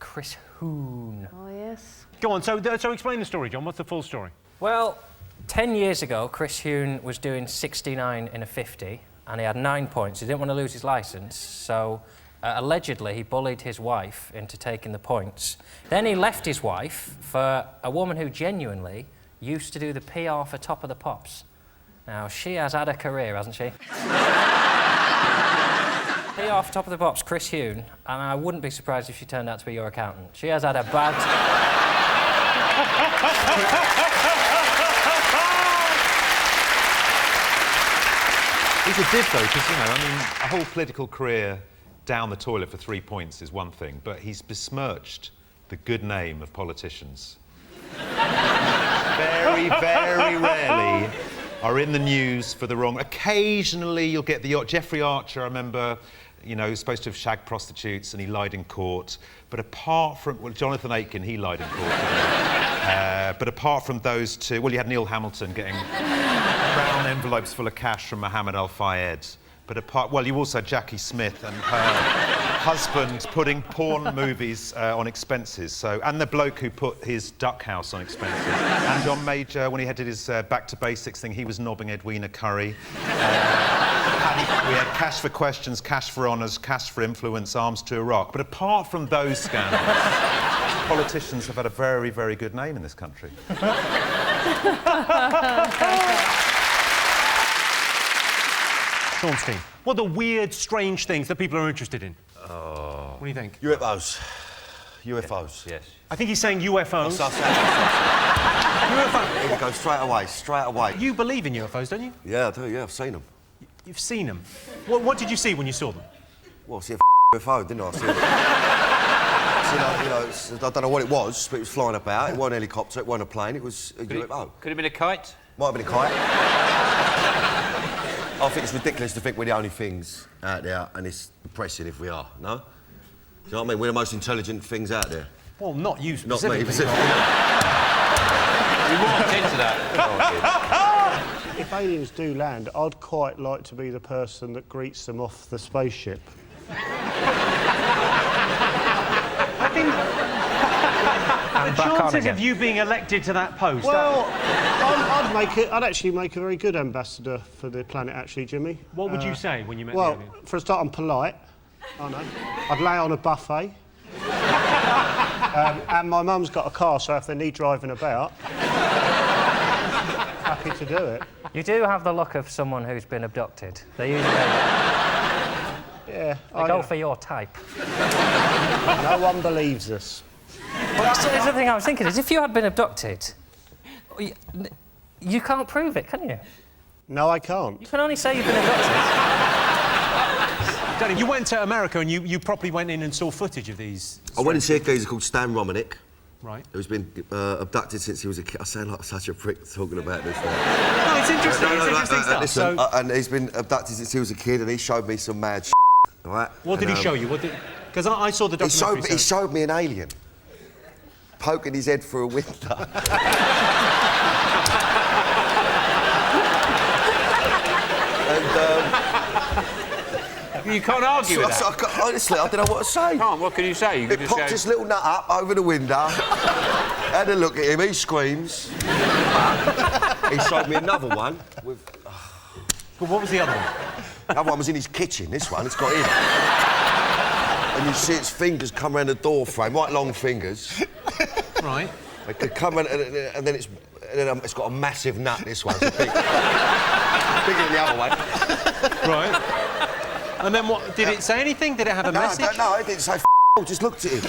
Chris Hoon? Oh, yes. Go on, so explain the story, John. What's the full story? Well, 10 years ago, Chris Hoon was doing 69 in a 50, and he had 9 points. He didn't want to lose his licence, so allegedly he bullied his wife into taking the points. Then he left his wife for a woman who genuinely used to do the PR for Top of the Pops. Now, she has had a career, hasn't she? PR for Top of the Pops, Chris Hoon, and I wouldn't be surprised if she turned out to be your accountant. She has had a bad... He's a div, though, because, you know, I mean, a whole political career down the toilet for 3 points is one thing, but he's besmirched the good name of politicians. Very, very rarely are in the news for the wrong... Occasionally you'll get the... Jeffrey Archer, I remember, you know, he was supposed to have shagged prostitutes and he lied in court. But apart from... Well, Jonathan Aitken, he lied in court. But apart from those two... Well, you had Neil Hamilton getting brown envelopes full of cash from Mohammed Al-Fayed. But apart... Well, you also had Jackie Smith and her husband putting porn movies on expenses. So, and the bloke who put his duck house on expenses. And John Major, when he had his back to basics thing, he was knobbing Edwina Curry. And we had cash for questions, cash for honours, cash for influence, arms to Iraq. But apart from those scandals, politicians have had a very, very good name in this country. Sean, what are the weird, strange things that people are interested in? Oh. What do you think? UFOs. UFOs. Yes. I think he's saying UFOs. UFO. Here we go, straight away. You believe in UFOs, don't you? Yeah, I do, yeah, I've seen them. You've seen them? What did you see when you saw them? Well, I see a UFO, didn't I? I don't know what it was, but it was flying about. It wasn't a helicopter, it wasn't a plane, it was a UFO. Could have been a kite? Might have been a kite. I think it's ridiculous to think we're the only things out there, and it's depressing if we are, no? Do you know what I mean? We're the most intelligent things out there. Well, not you Not specifically. me, We walked into that. If aliens do land, I'd quite like to be the person that greets them off the spaceship. I think... the chances of you being elected to that post... Well, I'd actually make a very good ambassador for the planet, actually, Jimmy. What would you say when you met the Well, alien? for a start, I'm polite. I know. I'd lay on a buffet. And my mum's got a car, so if they need driving about, happy to do it. You do have the look of someone who's been abducted. They usually... Yeah, They go for your type. No one believes us. Well, that's the thing I was thinking, is if you had been abducted, you can't prove it, can you? No, I can't. You can only say you've been abducted. Danny, you went to America and you properly went in and saw footage of these... I went and see a geezer called Stan Romanek. Right. Who's been abducted since he was a kid. I sound like such a prick talking about this now. No, it's interesting, it's interesting stuff. Listen, and he's been abducted since he was a kid, and he showed me some mad shit, right? What did he show you? Because I saw the documentary. He showed me an alien poking his head through a window. You can't argue with that. Honestly, I don't know what to say. Can't. What can you say? You It popped his little nut up over the window. Had a look at him. He screams. He showed me another one. But what was the other one? The other one was in his kitchen. This one, it's got in. And you see its fingers come around the door frame, right long fingers. Right. They could come around, and then it's got a massive nut. This one, it's bigger than the other one. Right. And then what? Did it say anything? Did it have a message? No, it didn't say just looked at him.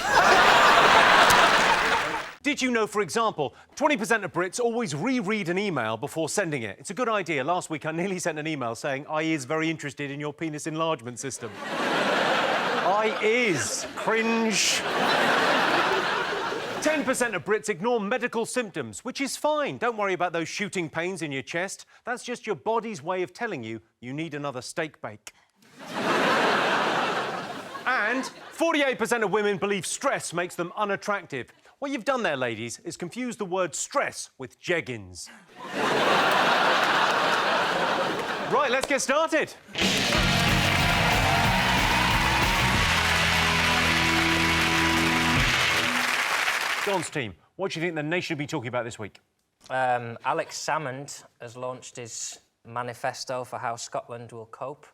Did you know, for example, 20% of Brits always reread an email before sending it? It's a good idea. Last week, I nearly sent an email saying, I is very interested in your penis enlargement system. I is. Cringe. 10% of Brits ignore medical symptoms, which is fine. Don't worry about those shooting pains in your chest. That's just your body's way of telling you you need another steak bake. And And 48% of women believe stress makes them unattractive. What you've done there, ladies, is confuse the word stress with jeggings. Right, let's get started. John's team, what do you think the nation will be talking about this week? Alex Salmond has launched his manifesto for how Scotland will cope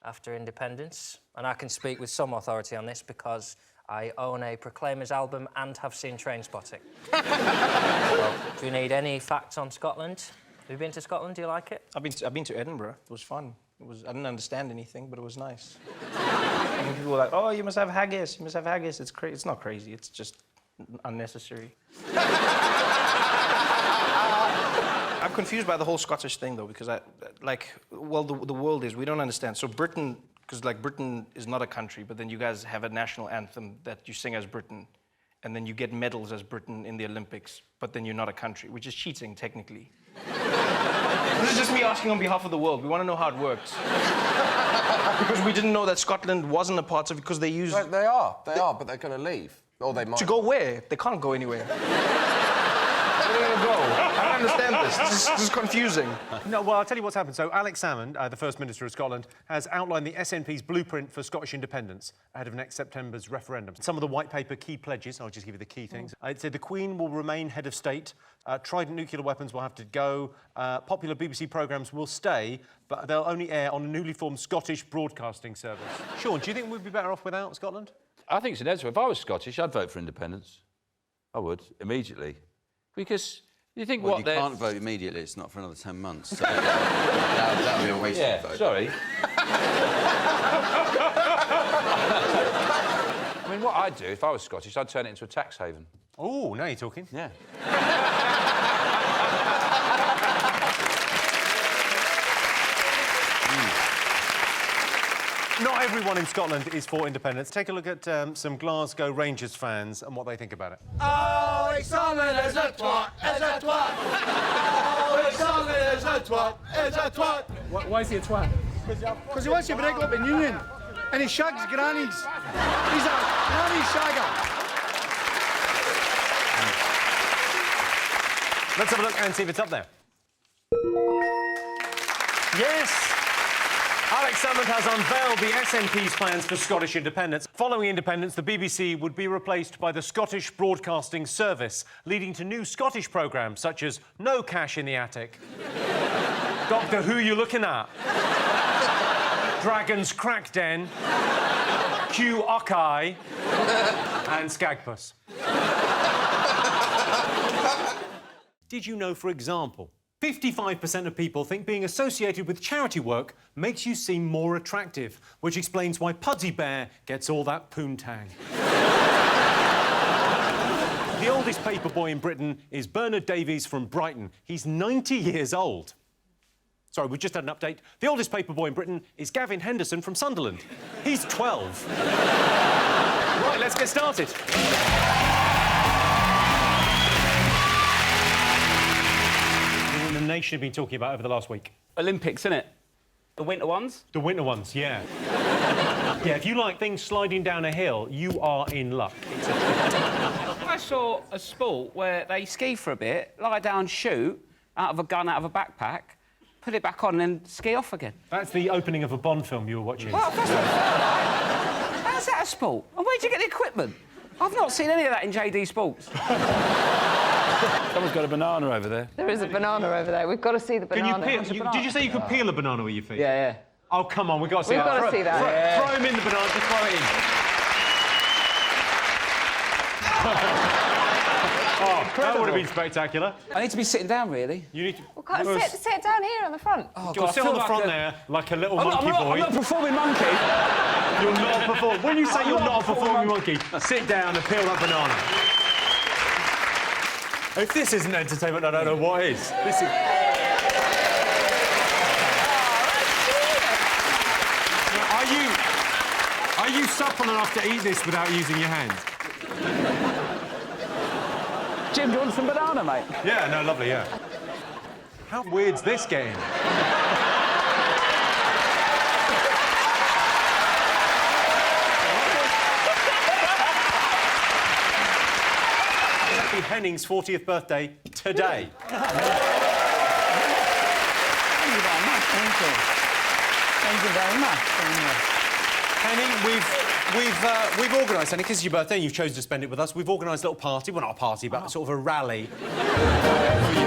after independence. And I can speak with some authority on this because I own a Proclaimers album and have seen Trainspotting. So, do you need any facts on Scotland? Have you been to Scotland? Do you like it? I've been to Edinburgh. It was fun. I didn't understand anything, but it was nice. And people were like, "Oh, you must have haggis. You must have haggis." It's crazy. It's not crazy. It's just unnecessary. I'm confused by the whole Scottish thing, though, because the world is. We don't understand. So Britain, because Britain is not a country, but then you guys have a national anthem that you sing as Britain, and then you get medals as Britain in the Olympics, but then you're not a country, which is cheating technically. This is just me asking on behalf of the world. We want to know how it works. Because we didn't know that Scotland wasn't a part of it because they use... They are, but they're going to leave. Or they might. To go where? They can't go anywhere. Where are they going to go? I don't understand this. This is confusing. No, well, I'll tell you what's happened. So Alex Salmond, the First Minister of Scotland, has outlined the SNP's blueprint for Scottish independence ahead of next September's referendum. Some of the white paper key pledges, I'll just give you the key things. It said the Queen will remain head of state, Trident nuclear weapons will have to go, popular BBC programmes will stay, but they'll only air on a newly formed Scottish broadcasting service. Sean, do you think we'd be better off without Scotland? I think it's inevitable. If I was Scottish, I'd vote for independence. I would, immediately. Because you think you can't vote immediately, it's not for another 10 months. So that would be a waste of vote. Sorry. I mean, what I'd do if I was Scottish, I'd turn it into a tax haven. Oh, now you're talking. Yeah. Not everyone in Scotland is for independence. Take a look at some Glasgow Rangers fans and what they think about it. Oh, it's Salmond is a twat, is a twat. Oh, it's Salmond is a twat, is a twat. Why is he a twat? Because he wants to break up the union and he shags grannies. He's a granny shagger. Let's have a look and see if it's up there. Yes! Alex Salmond has unveiled the SNP's plans for Scottish independence. Following independence, the BBC would be replaced by the Scottish Broadcasting Service, leading to new Scottish programmes such as No Cash in the Attic, Doctor Who You Looking At, Dragon's Crack Den, Q Ockeye, and Skagpuss. Did you know, for example, 55% of people think being associated with charity work makes you seem more attractive, which explains why Pudsey Bear gets all that poontang. The oldest paper boy in Britain is Bernard Davies from Brighton. He's 90 years old. Sorry, we just had an update. The oldest paper boy in Britain is Gavin Henderson from Sunderland. He's 12. Right, let's get started. The nation have been talking about over the last week? Olympics, innit? The winter ones? The winter ones, yeah. Yeah, if you like things sliding down a hill, you are in luck. I saw a sport where they ski for a bit, lie down, shoot, out of a gun, out of a backpack, put it back on and then ski off again. That's the opening of a Bond film you were watching. Well, how's that a sport? And where'd you get the equipment? I've not seen any of that in JD Sports. Someone's got a banana over there. There is a banana over there. We've got to see the banana. Can you peel, did you say you could peel a banana with your feet? Yeah, yeah. Oh, come on, we've got to see that. We've got to see that. Throw him in the banana, just throw it in. Oh, that would have been spectacular. I need to be sitting down, really. You need to... Well, can't sit down here on the front. Oh, God, sit on the front there, like a little monkey boy. I'm not a performing monkey. You're not a performing... When you say you're not a performing monkey, sit down and peel that banana. If this isn't entertainment, I don't know what is. This is... Are you supple enough to eat this without using your hands? Jim, do you want some banana, mate? Yeah, no, lovely, yeah. How weird's this game? Henning's 40th birthday today. Thank you very much. Thank you. Thank you very much. Henning, we've organised, Henning, because it's your birthday and you've chosen to spend it with us, we've organised a little party. Well, not a party, but sort of a rally for you.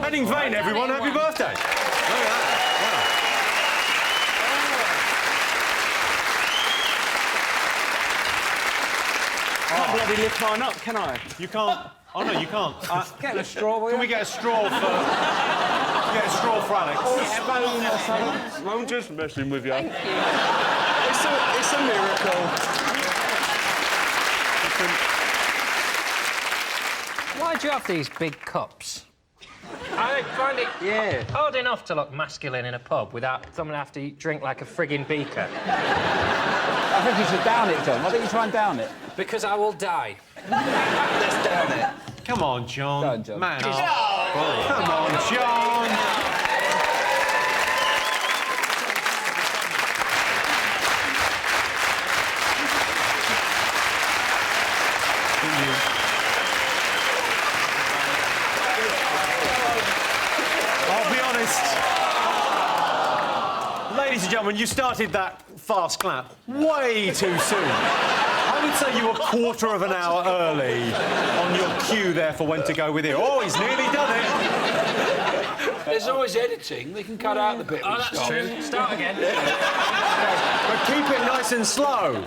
Henning Vane, everyone, happy birthday. Look at that. I can't bloody lift mine up, can I? You can't. Oh, no, you can't. Get a straw, will you? Can we get a straw for... Get a straw for Alex? I'm just messing with you. Thank you. It's a miracle. Why do you have these big cups? I find it Hard enough to look masculine in a pub without someone have to drink like a frigging beaker. I think you should down it, John. Why don't you try and down it? Because I will die. Let's down it. Come on, John. Go on, John. Man Come up. Come on, John. I'll be honest. Ladies and gentlemen, you started that fast clap way too soon. I would say you were a quarter of an hour early on your cue there for when to go with it. Oh, he's nearly done it. There's always editing. They can cut out the bit. Oh, that's true. Start again. But keep it nice and slow.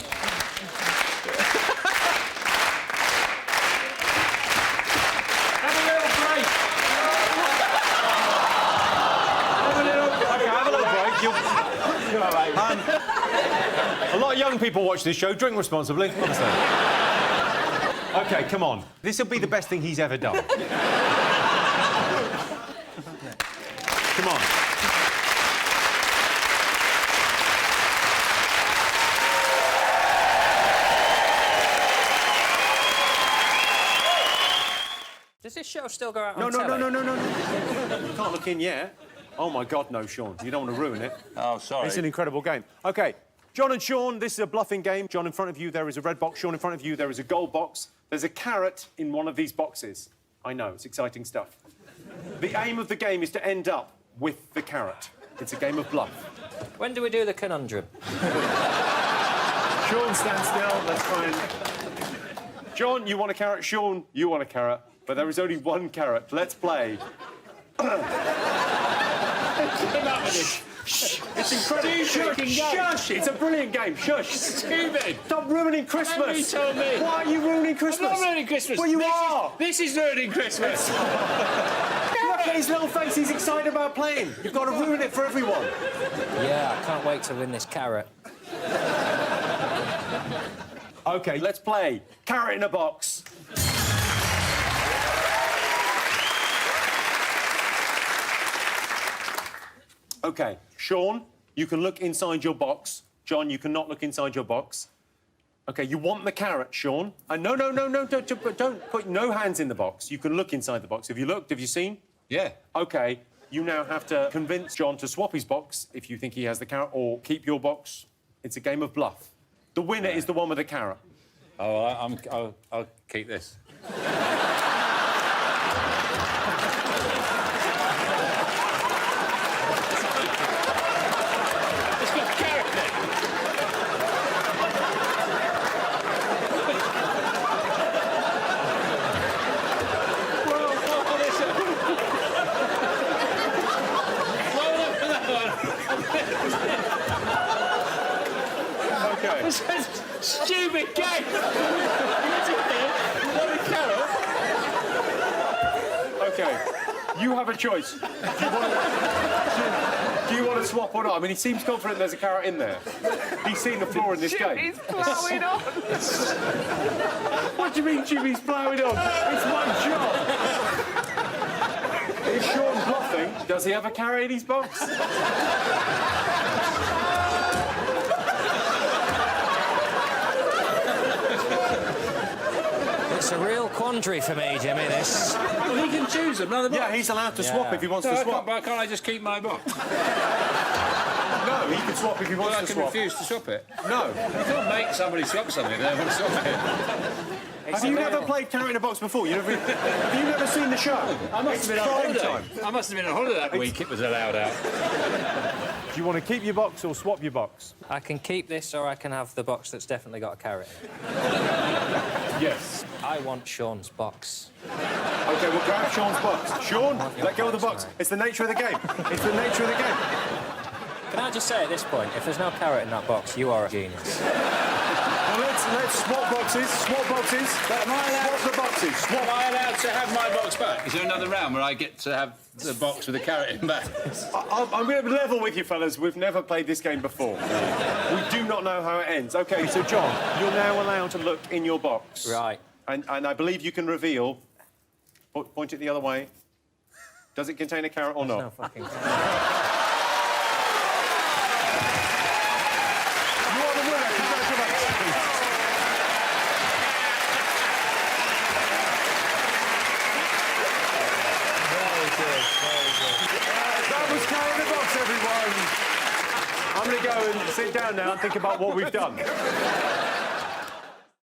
Have a little break. Okay, have a little break. A lot of young people watch this show. Drink responsibly, honestly. OK, come on. This will be the best thing he's ever done. Come on. Does this show still go out No, on no, no, telly? no, no, no, no. You can't look in yet. Oh, my God, no, Sean. You don't want to ruin it. Oh, sorry. It's an incredible game. OK, John and Sean, this is a bluffing game. John, in front of you, there is a red box. Sean, in front of you, there is a gold box. There's a carrot in one of these boxes. I know, it's exciting stuff. The aim of the game is to end up with the carrot. It's a game of bluff. When do we do the conundrum? Sean, stand still. Let's try and... John, you want a carrot. Sean, you want a carrot. But there is only one carrot. Let's play. Shh. It's incredible. Shush. It's a brilliant game. Shush. Stupid. Stop ruining Christmas. Why you told me? Why are you ruining Christmas? I'm not ruining Christmas. Well, you are. This is ruining Christmas. Look at his little face. He's excited about playing. You've got to ruin it for everyone. Yeah, I can't wait to win this carrot. OK, let's play. Carrot in a box. OK, Sean, you can look inside your box. John, you cannot look inside your box. OK, you want the carrot, Sean. No, don't put no hands in the box. You can look inside the box. Have you looked? Have you seen? Yeah. OK, you now have to convince John to swap his box if you think he has the carrot, or keep your box. It's a game of bluff. The winner is the one with the carrot. Oh, I'll keep this. It's a stupid game. OK, you have a choice. Do you want to swap or not? I mean, he seems confident there's a carrot in there. He's seen the floor in this game. Jimmy's ploughing on. What do you mean Jimmy's ploughing on? It's my job. Is Sean bluffing? Does he have a carrot in his box? a real quandary for me, Jimmy, this. Well, he can choose another box. Yeah, he's allowed to swap if he wants to swap. Why can't I just keep my box? No, he can swap if he wants to swap. I can refuse to swap it. No. You can't make somebody swap something, they don't want to swap it. Have you never played Carrot in a Box before? Have you never seen the show? I must have been on holiday. I must have been on holiday that week it was allowed out. Do you want to keep your box or swap your box? I can keep this, or I can have the box that's definitely got a carrot in it. Yes. I want Sean's box. OK, we'll grab Sean's box. Sean, let go of the box. It's the nature of the game. It's the nature of the game. Can I just say at this point, if there's no carrot in that box, you are a genius. Well, let's swap boxes. Swap boxes. Am I allowed, swap the boxes. Swap. Am I allowed to have my box back? Is there another round where I get to have the box with the carrot in back? I'm going to level with you, fellas. We've never played this game before. We do not know how it ends. OK, so, John, you're now allowed to look in your box. Right. And I believe you can reveal... Point it the other way. Does it contain a carrot or not? No fucking carrot. That was Carrot in the Box, everyone. I'm going to go and sit down now and think about what we've done.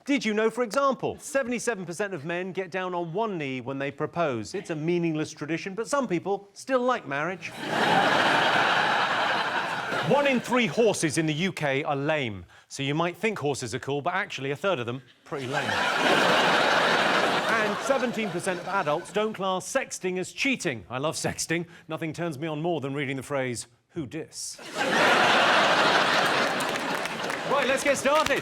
Did you know, for example, 77% of men get down on one knee when they propose? It's a meaningless tradition, but some people still like marriage. 1 in 3 horses in the UK are lame. So you might think horses are cool, but actually a third of them pretty lame. And 17% of adults don't class sexting as cheating. I love sexting. Nothing turns me on more than reading the phrase, "who dis?" Right, let's get started.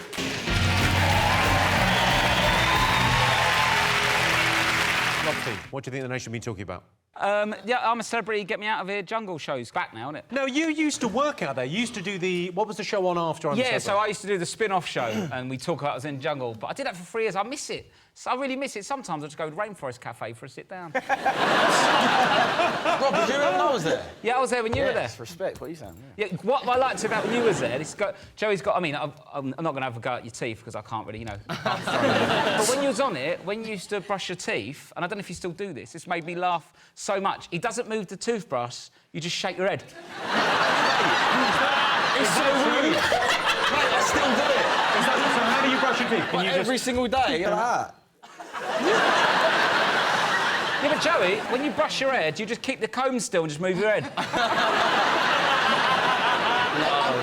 Lofty, what do you think the nation has been talking about? Yeah, I'm a Celebrity Get Me Out of Here jungle show's back now, isn't it? No, you used to work out there. You used to do the... What was the show on after? Yeah, so I used to do the spin-off show, and we talk about us in jungle. But I did that for 3 years. I miss it. So I really miss it. Sometimes I just go to Rainforest Cafe for a sit down. Rob, did you know I was there? Yeah, I was there when you were there. Respect what you saying. Yeah, what I liked about when you was there, Joey's got... I mean, I'm not going to have a go at your teeth, because I can't really, you know... But when you was on it, when you used to brush your teeth, and I don't know if you still do this, this made me laugh so much. He doesn't move the toothbrush, you just shake your head. It's so weird. Mate, I still do it. So how do you brush your teeth? Can you every single day, like that. Yeah, but Joey, when you brush your head, you just keep the comb still and just move your head.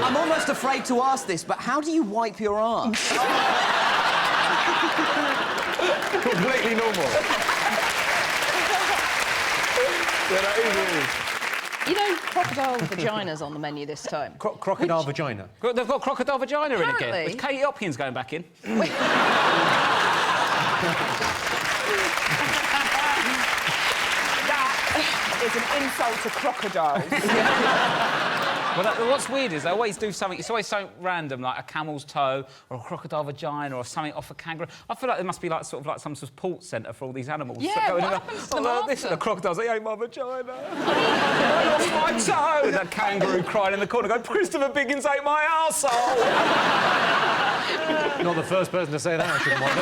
I'm almost afraid to ask this, but how do you wipe your arse? Completely normal. Yeah, that is weird. You know, crocodile vagina's on the menu this time. Crocodile vagina? They've got crocodile vagina Apparently. in again. With Katie Hopkins going back in. That is an insult to crocodiles. Well, what's weird is they always do something... It's always something random, like a camel's toe or a crocodile vagina or something off a kangaroo. I feel like there must be like sort of like some support centre for all these animals. Yeah, what happens to them this after? the crocodiles, they ate my vagina. I lost my toe. And that kangaroo crying in the corner going, Christopher Biggins ate my arsehole. Not the first person to say that, I shouldn't wonder.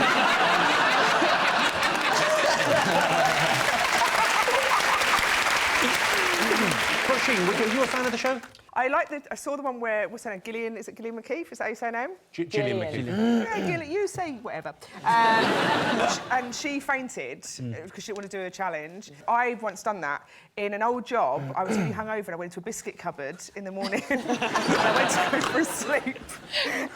Roisin, were you a fan of the show? I saw the one where, what's her name, Gillian, is it Gillian McKeith? Is that how you say her name? Gillian McKeith. Yeah, Gillian, you say whatever. And she fainted because she didn't want to do a challenge. I've once done that in an old job. I was really hungover and I went into a biscuit cupboard in the morning and I went to go for a sleep.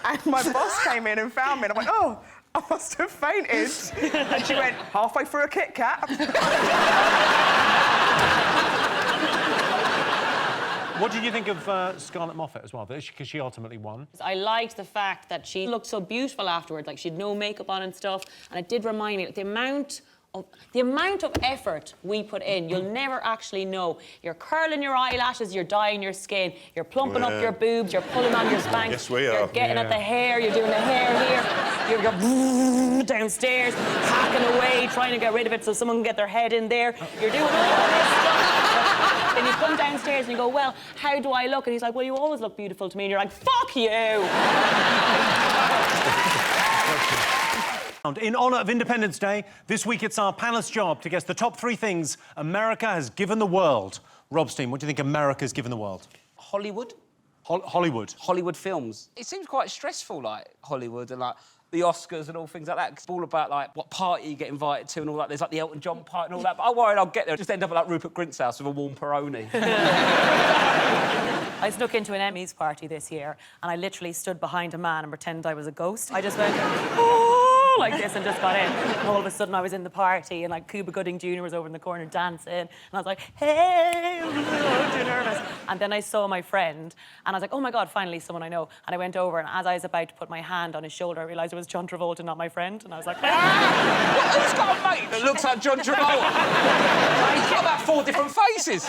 And my boss came in and found me and I went, oh, I must have fainted. And she went, halfway through a Kit Kat. What did you think of Scarlett Moffat as well? Because she ultimately won. I liked the fact that she looked so beautiful afterwards, like she had no makeup on and stuff, and it did remind me, like, the amount of effort we put in, you'll never actually know. You're curling your eyelashes, you're dyeing your skin, you're plumping up your boobs, you're pulling on your Spanx, Yes, we are. you're getting at the hair, you're doing the hair here, you're going downstairs, hacking away, trying to get rid of it so someone can get their head in there. You're doing all this stuff. Then you come downstairs and you go, well, how do I look? And he's like, well, you always look beautiful to me. And you're like, fuck you! In honour of Independence Day, this week it's our panelist's job to guess the top 3 things America has given the world. Rob Steen, what do you think America's given the world? Hollywood? Hollywood. Hollywood films. It seems quite stressful, like, Hollywood and, like, the Oscars and all things like that. It's all about, like, what party you get invited to and all that. There's, like, the Elton John party and all that. But I'm worried I'll get there and just end up at, like, Rupert Grint's house with a warm Peroni. I snuck into an Emmys party this year and I literally stood behind a man and pretended I was a ghost. I just went, oh, like this and just got in. And all of a sudden I was in the party and like Cuba Gooding Jr. was over in the corner dancing and I was like, hey, I'm too nervous. And then I saw my friend and I was like, oh my God, finally someone I know. And I went over and as I was about to put my hand on his shoulder, I realised it was John Travolta, not my friend. And I was like, ah! Who's got a mate that looks like John Travolta? He's got about 4 different faces.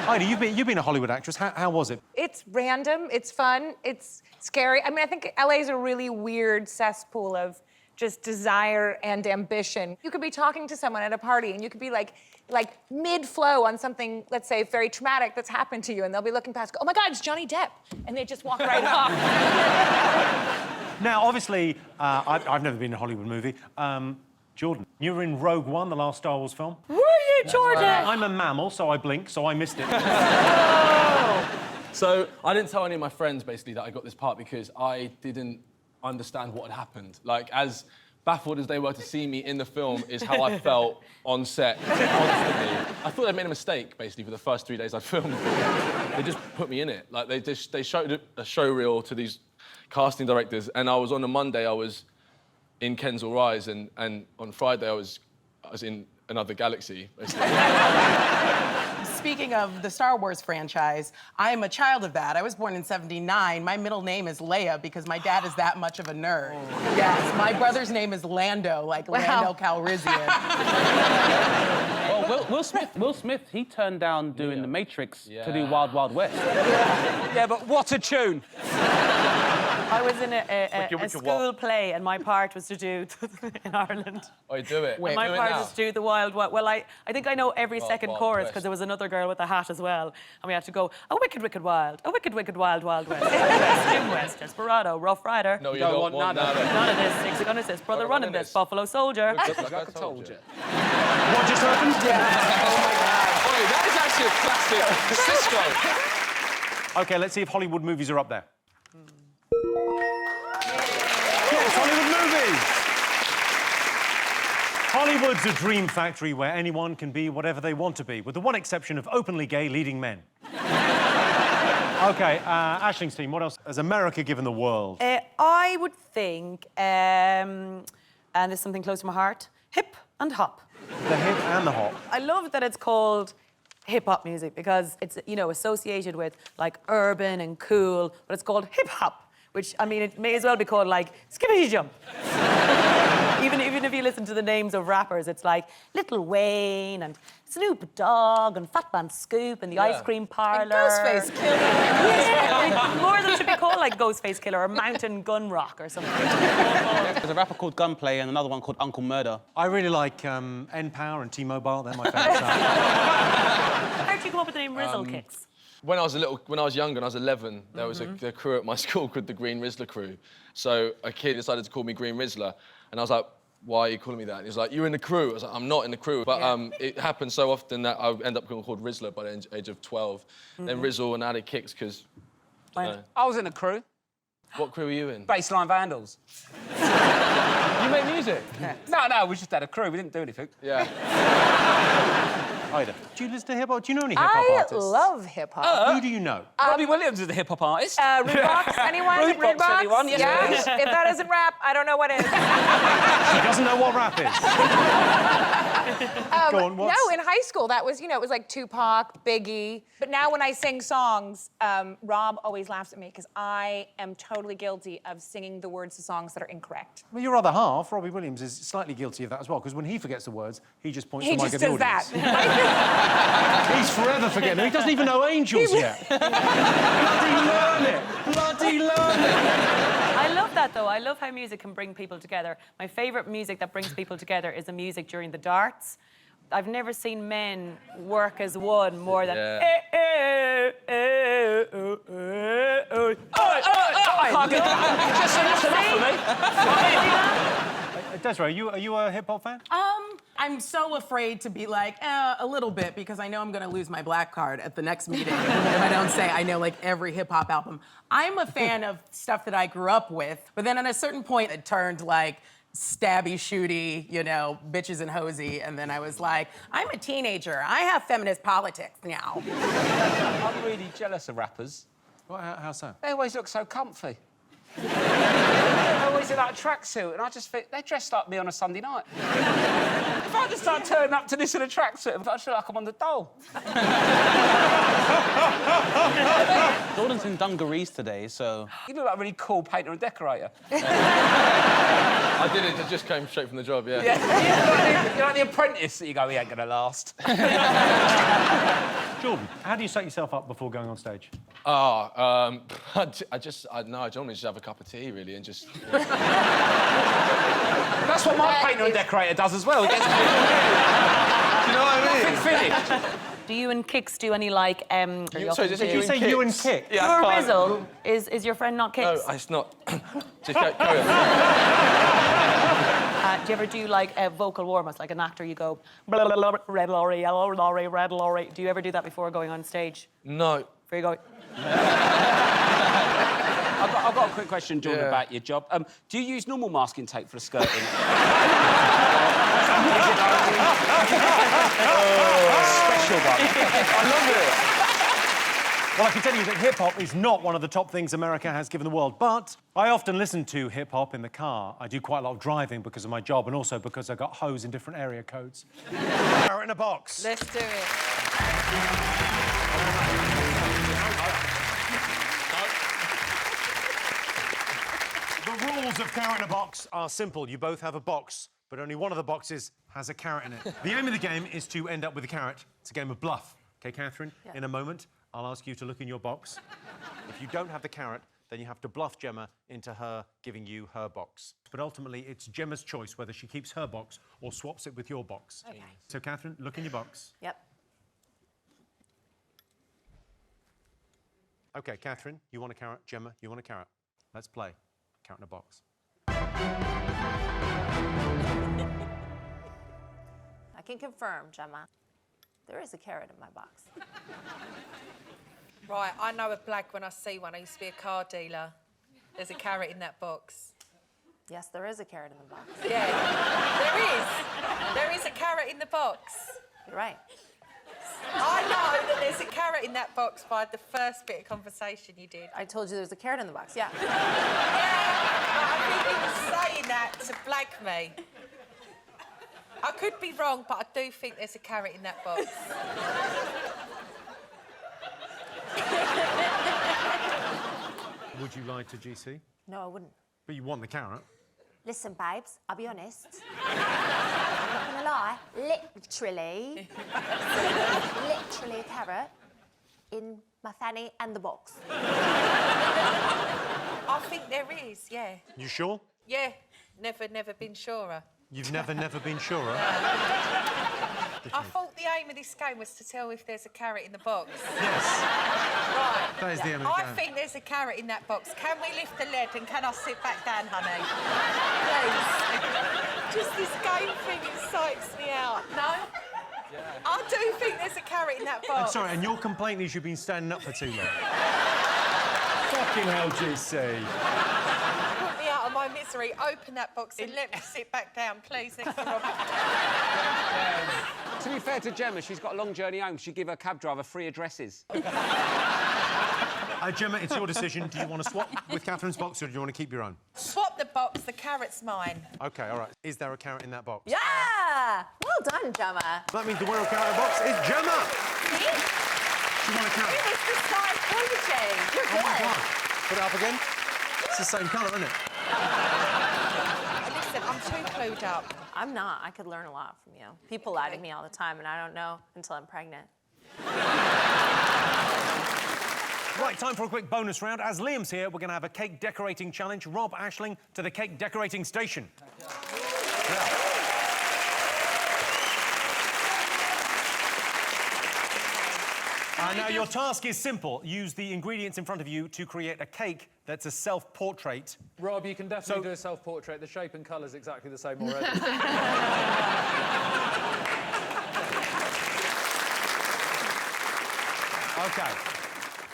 Heidi, you've been a Hollywood actress. How was it? It's random, it's fun, it's scary. I mean, I think LA's a really weird cesspool of just desire and ambition. You could be talking to someone at a party and you could be like mid-flow on something, let's say, very traumatic that's happened to you, and they'll be looking past, oh my God, it's Johnny Depp. And they just walk right off. Now, obviously, I've never been in a Hollywood movie. Jordan, you were in Rogue One, the last Star Wars film. Were you, Jordan? I'm a mammal, so I blink, so I missed it. So I didn't tell any of my friends, basically, that I got this part because I didn't understand what had happened. Like, as baffled as they were to see me in the film is how I felt on set constantly. I thought they'd made a mistake, basically, for the first 3 days I filmed. They just put me in it. Like, they showed a show reel to these casting directors, and I was on a Monday, I was in Kensal Rise, and on Friday I was in another galaxy, basically. Speaking of the Star Wars franchise, I'm a child of that. I was born in '79. My middle name is Leia because my dad is that much of a nerd. Oh. Yes, my brother's name is Lando, like Lando Calrissian. Well, Will Smith, he turned down doing The Matrix to do Wild Wild West. Yeah, but what a tune. I was in a school play and my part was to do in Ireland. Oh, you do it? Wait, my part was to do the Wild Wild. Well, I think I know every second chorus because there was another girl with a hat as well, and we had to go, a wicked, wicked wild, a wicked, wicked wild, wild west, west, Desperado, Rough Rider. No, you don't want nada. None of this. Six gonna this, brother running this, Buffalo Soldier. Like I told you. What just happened? Yeah. Oh my God. Wait, that is actually a classic. Cisco. OK, let's see if Hollywood movies are up there. Yes, Hollywood movies! Hollywood's a dream factory where anyone can be whatever they want to be, with the one exception of openly gay leading men. OK, Aisling, what else has America given the world? I would think, and there's something close to my heart, hip and hop. The hip and the hop. I love that it's called hip-hop music because it's, you know, associated with, like, urban and cool, but it's called hip-hop, which, I mean, it may as well be called, like, skippity jump. Even if you listen to the names of rappers, it's like Lil Wayne and Snoop Dogg and Fat Man Scoop and the Ice Cream Parlor. And Ghostface Killer. Yeah, more of them should be called like Ghostface Killer or Mountain Gun Rock or something. There's a rapper called Gunplay and another one called Uncle Murder. I really like N-Power and T-Mobile. They're my favourites. How did you come up with the name Rizzle Kicks? When I was younger, and I was 11, there was a crew at my school called the Green Rizzler Crew. So a kid decided to call me Green Rizzler, and I was like, why are you calling me that? And he was like, you're in the crew. I was like, I'm not in the crew. But it happened so often that I end up being called Rizzler by the age of 12. Then Rizzle and added Kicks because... I was in a crew. What crew were you in? Baseline Vandals. You make music? No, we just had a crew. We didn't do anything. Yeah. Ida, do you listen to hip-hop? Do you know any hip-hop artists? I love hip-hop. Who do you know? Robbie Williams is the hip-hop artist. Rudebox, anyone? Rudebox, anyone? Yes, If that isn't rap, I don't know what is. She doesn't know what rap is. Go on, what's... No, in high school, that was, you know, it was like Tupac, Biggie. But now when I sing songs, Rob always laughs at me because I am totally guilty of singing the words to songs that are incorrect. Well, your other half, Robbie Williams, is slightly guilty of that as well, because when he forgets the words, he just points to the mic at the audience. He just does that. He's forever forgetting them. He doesn't even know Angels yet. Bloody learn it! Bloody learn it! I love that, though. I love how music can bring people together. My favourite music that brings people together is the music during the darts. I've never seen men work as one more than... I can't get that. Just enough for me. Desiree, are you a hip-hop fan? I'm so afraid to be like, a little bit, because I know I'm gonna lose my black card at the next meeting if I don't say I know like every hip-hop album. I'm a fan of stuff that I grew up with, but then at a certain point it turned like stabby, shooty, you know, bitches and hosey, and then I was like, I'm a teenager. I have feminist politics now. I'm really jealous of rappers. How so? They always look so comfy. They're always in that tracksuit, and I just think they're dressed like me on a Sunday night. If I just start turning up to this in a tracksuit, I feel like I'm on the dole. Jordan's in dungarees today, so... You look like a really cool painter and decorator. I didn't. It just came straight from the job, yeah. You're like the apprentice that you go, he ain't gonna last. Jordan, how do you set yourself up before going on stage? I normally just have a cup of tea, really, and just... That's what my painter and decorator does as well. He gets... Do you know what I mean? Finished. Do you and Kix do any, like, Sorry, did you say you and Kix? Yeah, You're a Rizzle. Is your friend not Kix? No, it's not. Just carry on. Do you ever do, like, vocal warm-ups? Like an actor, you go, blah, blah, blah, red lorry, yellow lorry, red lorry. Do you ever do that before going on stage? No. Before you go... I've got a quick question, Jordan, about your job. Do you use normal masking tape for the skirting? Special one. I love it. Well, I can tell you that hip-hop is not one of the top things America has given the world, but I often listen to hip-hop in the car. I do quite a lot of driving because of my job and also because I've got hoes in different area codes. Carrot in a box. Let's do it. The rules of Carrot in a Box are simple. You both have a box, but only one of the boxes has a carrot in it. The aim of the game is to end up with a carrot. It's a game of bluff. OK, Catherine, in a moment, I'll ask you to look in your box. If you don't have the carrot, then you have to bluff Gemma into her giving you her box. But ultimately, it's Gemma's choice whether she keeps her box or swaps it with your box. Okay. So, Catherine, look in your box. Yep. OK, Catherine, you want a carrot. Gemma, you want a carrot. Let's play. Carrot in a box. I can confirm, Gemma. There is a carrot in my box. Right, I know a blag when I see one. I used to be a car dealer. There's a carrot in that box. Yes, there is a carrot in the box. Yeah, there is. There is a carrot in the box. You're right. I know that there's a carrot in that box by the first bit of conversation you did. I told you there's a carrot in the box, yeah. Yeah, but I think he was saying that to blag me. I could be wrong, but I do think there's a carrot in that box. Would you lie to GC? No, I wouldn't. But you want the carrot. Listen, babes, I'll be honest. I'm not gonna lie, literally a carrot in my fanny and the box. I think there is, yeah. You sure? Yeah, never been surer. You've never been surer? I thought the aim of this game was to tell if there's a carrot in the box. Yes. Right. That is the aim of the I game. think there's a carrot in that box. Can we lift the lid and can I sit back down, honey? Please. Just this game thing excites me out. No? Yeah. I do think there's a carrot in that I'm box. sorry, and your complaint is you've been standing up for too long. Fucking hell, GC. Put me out of my misery. Open that box and let me sit back down, please. Next to Rob. To be fair to Gemma, she's got a long journey home. She'd give her cab driver free addresses. Gemma, it's your decision. Do you want to swap with Catherine's box or do you want to keep your own? Swap the box. The carrot's mine. OK, all right. Is there a carrot in that box? Yeah! Well done, Gemma. That means the winner of Carrot in the Box is Gemma! See? She won a carrot. It was the psychology. You're Oh, my good. God. Put it up again. It's the same colour, isn't it? Listen, I'm too clued up. I'm not. I could learn a lot from you. People lie to me all the time, and I don't know until I'm pregnant. Right, time for a quick bonus round. As Liam's here, we're going to have a cake decorating challenge. Rob Ashling to the cake decorating station. Now, your task is simple. Use the ingredients in front of you to create a cake that's a self-portrait. Rob, you can definitely do a self-portrait. The shape and colour's exactly the same already. OK.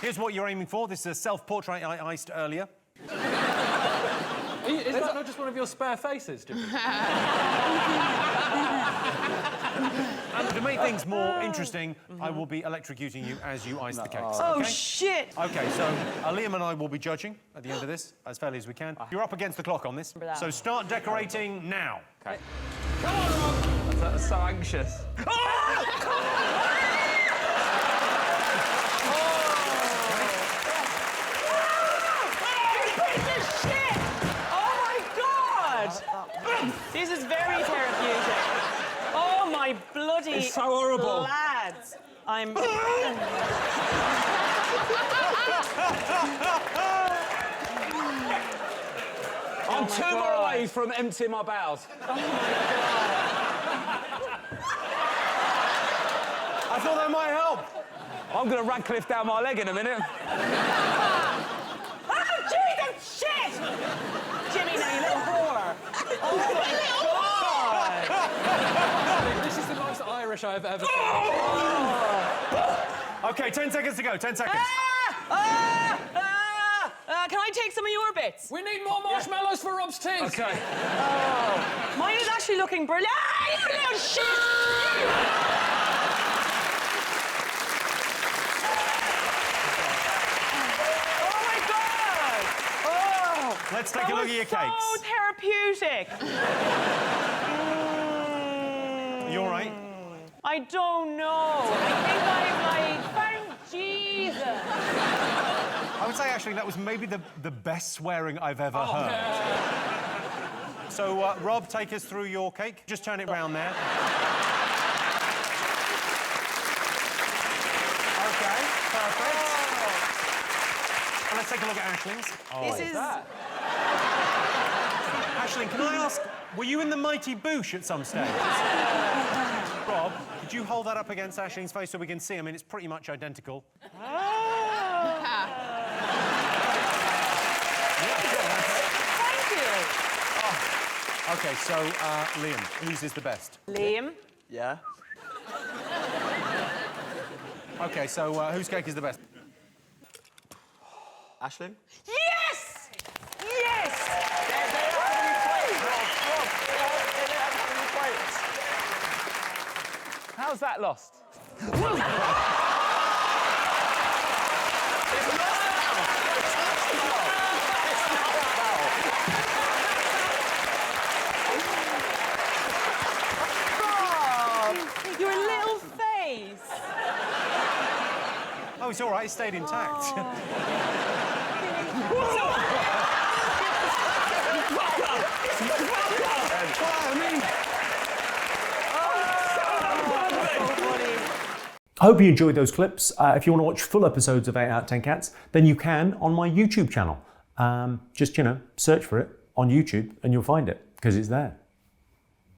Here's what you're aiming for. This is a self-portrait I iced earlier. Is that not just one of your spare faces, Jimmy? And to make things more interesting, I will be electrocuting you as you ice the cakes. Oh, okay? shit! OK, so Liam and I will be judging at the end of this, as fairly as we can. You're up against the clock on this, so start decorating now. OK. Come on, Rob! That's so anxious. This is very therapeutic. Oh my bloody It's so horrible. lads. I'm two more away from emptying my bowels. Oh my God. I thought that might help. I'm going to Radcliffe down my leg in a minute. Oh, Jesus, shit! Jimmy, now, you little whore. Oh, my God! This is the most Irish I've ever seen. OK, 10 seconds to go, 10 seconds. Can I take some of your bits? We need more marshmallows for Rob's teeth. OK. Oh, mine is actually looking brilliant. Ah, you little shit! Let's take a look at your cakes. So therapeutic. You all right? I don't know. I think I'm like, thank Jesus. I would say, actually, that was maybe the best swearing I've ever heard. Yeah. So, Rob, take us through your cake. Just turn it round there. OK, perfect. And let's take a look at Aisling's. This is... Aisling, can I ask, were you in the Mighty Boosh at some stage? Rob, could you hold that up against Aisling's face so we can see? I mean, it's pretty much identical. Thank you. Oh. OK, so, Liam, whose is the best? Liam? Yeah. OK, so whose cake is the best? Aisling? Yes! Yes! How's that lost? Your little face. Oh, it's all right. It stayed intact. I hope you enjoyed those clips. If you want to watch full episodes of 8 out of 10 Cats, then you can on my YouTube channel. Just, search for it on YouTube and you'll find it, because it's there.